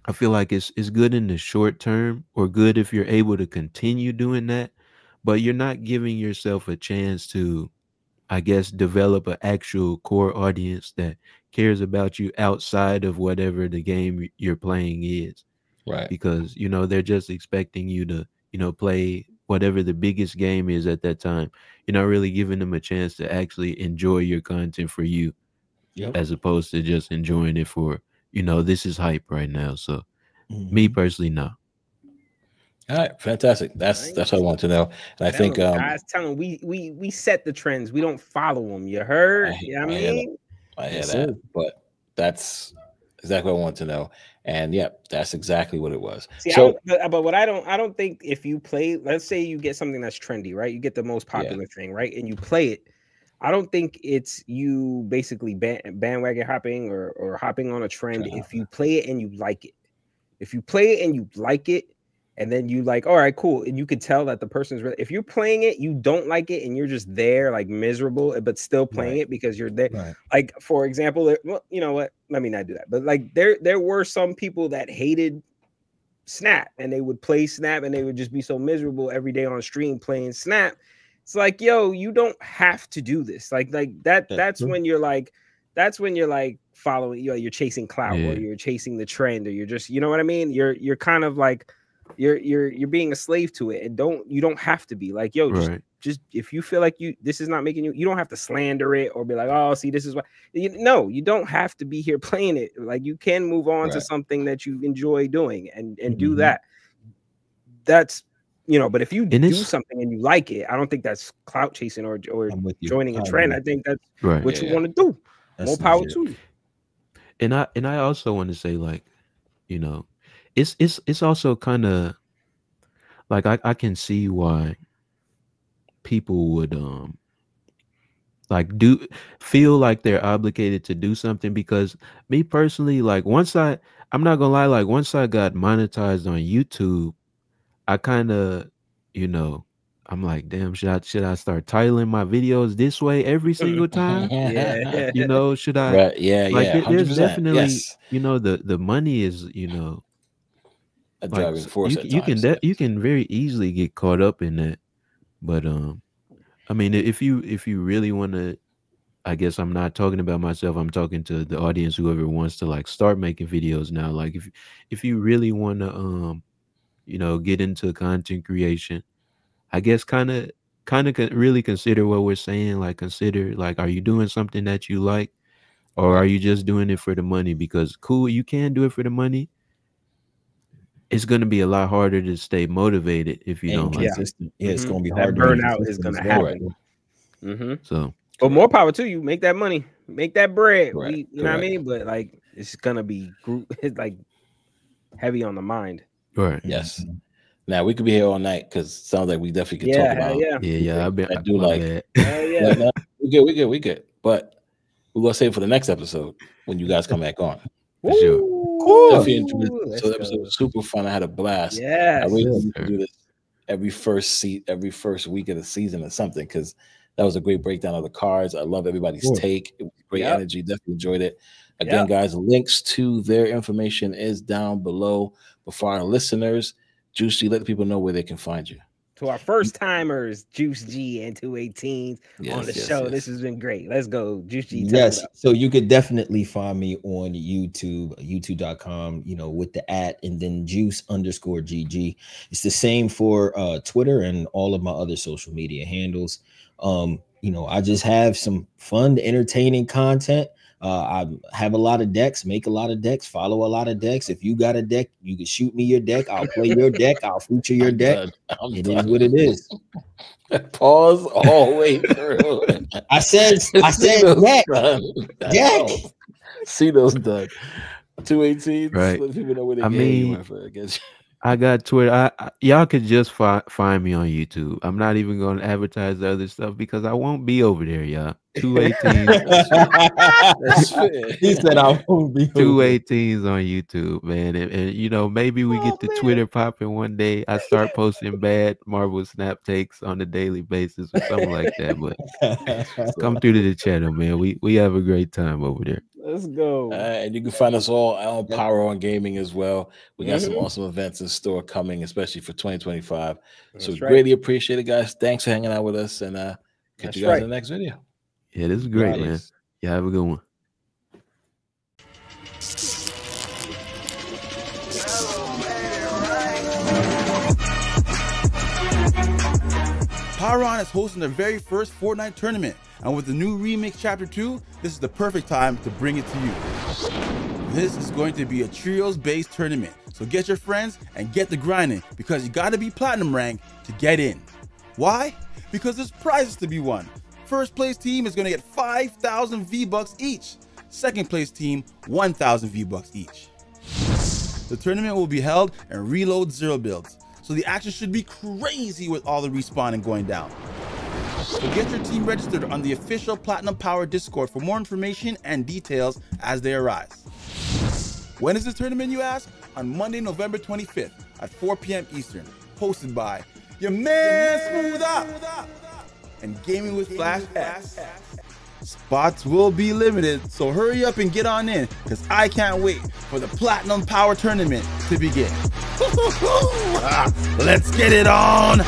I feel like it's good in the short term, or good if you're able to continue doing that, but you're not giving yourself a chance to, I guess, develop an actual core audience that cares about you outside of whatever the game you're playing is. Right. Because, they're just expecting you to, play whatever the biggest game is at that time. You're not really giving them a chance to actually enjoy your content for you, as opposed to just enjoying it for, this is hype right now. So me personally, no. All right, fantastic. That's what I want to know. And I think guys, tell them we set the trends. We don't follow them. You heard? I mean, I hear that, but that's exactly what I want to know. And that's exactly what it was. See, but what I don't think, if you play, let's say you get something that's trendy, right? You get the most popular thing, right? And you play it. I don't think it's you basically bandwagon hopping or hopping on a trend if you play it and you like it. If you play it and you like it, and then you like, all right, cool, and you could tell that the person's really, if you're playing it, you don't like it, and you're just there like miserable, but still playing it because you're there. Right. Like, for example, well, you know what? Let me not do that. But like, there were some people that hated Snap, and they would play Snap, and they would just be so miserable every day on stream playing Snap. It's like, yo, you don't have to do this. Like that. That's when you're like following. You're chasing clout, or you're chasing the trend, or you're just, you know what I mean? You're kind of like, you're being a slave to it, and you don't have to be like, yo, just if you feel like this is not making you don't have to slander it or be like, oh, see, this is why. No, you don't have to be here playing it. Like, you can move on to something that you enjoy doing and do that. That's, but if you do something and you like it, I don't think that's clout chasing or joining a trend. I think that's what you want to do. That's more power to you. And I also want to say, like, it's also kind of like, I can see why people would like feel like they're obligated to do something, because me personally, like, I'm not gonna lie, like, once I got monetized on YouTube, I kind of, I'm like, damn, should I start titling my videos this way every single time? Should I? Right. Like, there's definitely, the money is, a driving force. You can very easily get caught up in that. But I mean, if you really want to, I guess I'm not talking about myself, I'm talking to the audience, whoever wants to like start making videos now. Like, if you really want to get into content creation, I guess kind of really consider what we're saying. Like, consider, like, are you doing something that you like, or are you just doing it for the money? Because cool, you can do it for the money. It's going to be a lot harder to stay motivated if you don't like it. It's going to be hard. Burnout is going to happen. So, but more power to you. Make that money, make that bread. You know what I mean? But like, it's going to be like heavy on the mind. Right. Yes. Now we could be here all night, because it sounds like we definitely could talk about. I do like it. No, we good. But we're gonna save it for the next episode when you guys come back on. For sure. Cool. So the episode was super fun. I had a blast. Yeah. I really need to do this every first week of the season or something, because that was a great breakdown of the cards. I love everybody's take. It was great energy. Definitely enjoyed it. Again, guys, links to their information is down below. But for our listeners, Juicy, let the people know where they can find you. To our first timers, Juice G and 218s on the show. This has been great. Let's go, Juice G. Yes, so you could definitely find me on YouTube, youtube.com, you know, with the @ and then Juice_GG. It's the same for Twitter and all of my other social media handles. You know, I just have some fun, entertaining content. I have a lot of decks, make a lot of decks, follow a lot of decks. If you got a deck, you can shoot me your deck. I'll play your deck. I'll feature your deck. It is what it is. Pause all the way through. I said deck. Deck. See those done. 218. Right. Let people know where they I mean, I got Twitter. Y'all could just find me on YouTube. I'm not even going to advertise the other stuff because I won't be over there, y'all. 218. He said I won't be 218s on YouTube, man. And you know, maybe we get the Twitter popping one day. I start posting bad Marvel Snap takes on a daily basis or something like that. But come through to the channel, man. We have a great time over there. Let's go. And you can find us all on PWRON Gaming as well. We got some awesome events in store coming, especially for 2025. So greatly appreciate it, guys. Thanks for hanging out with us, and catch you guys in the next video. Yeah, this is great, man. Yeah, have a good one. PWRON is hosting their very first Fortnite tournament, and with the new Remix Chapter 2, this is the perfect time to bring it to you. This is going to be a trios-based tournament, so get your friends and get the grinding, because you gotta be platinum ranked to get in. Why? Because there's prizes to be won. First place team is gonna get 5,000 V-Bucks each. Second place team, 1,000 V-Bucks each. The tournament will be held in Reload 0 builds, so the action should be crazy with all the respawning going down. So get your team registered on the official Platinum Power Discord for more information and details as they arise. When is this tournament, you ask? On Monday, November 25th at 4 p.m. Eastern, hosted by your man Smooth Up and Gaming with Flash X. Spots will be limited, so hurry up and get on in, because I can't wait for the Platinum Power Tournament to begin. Let's get it on!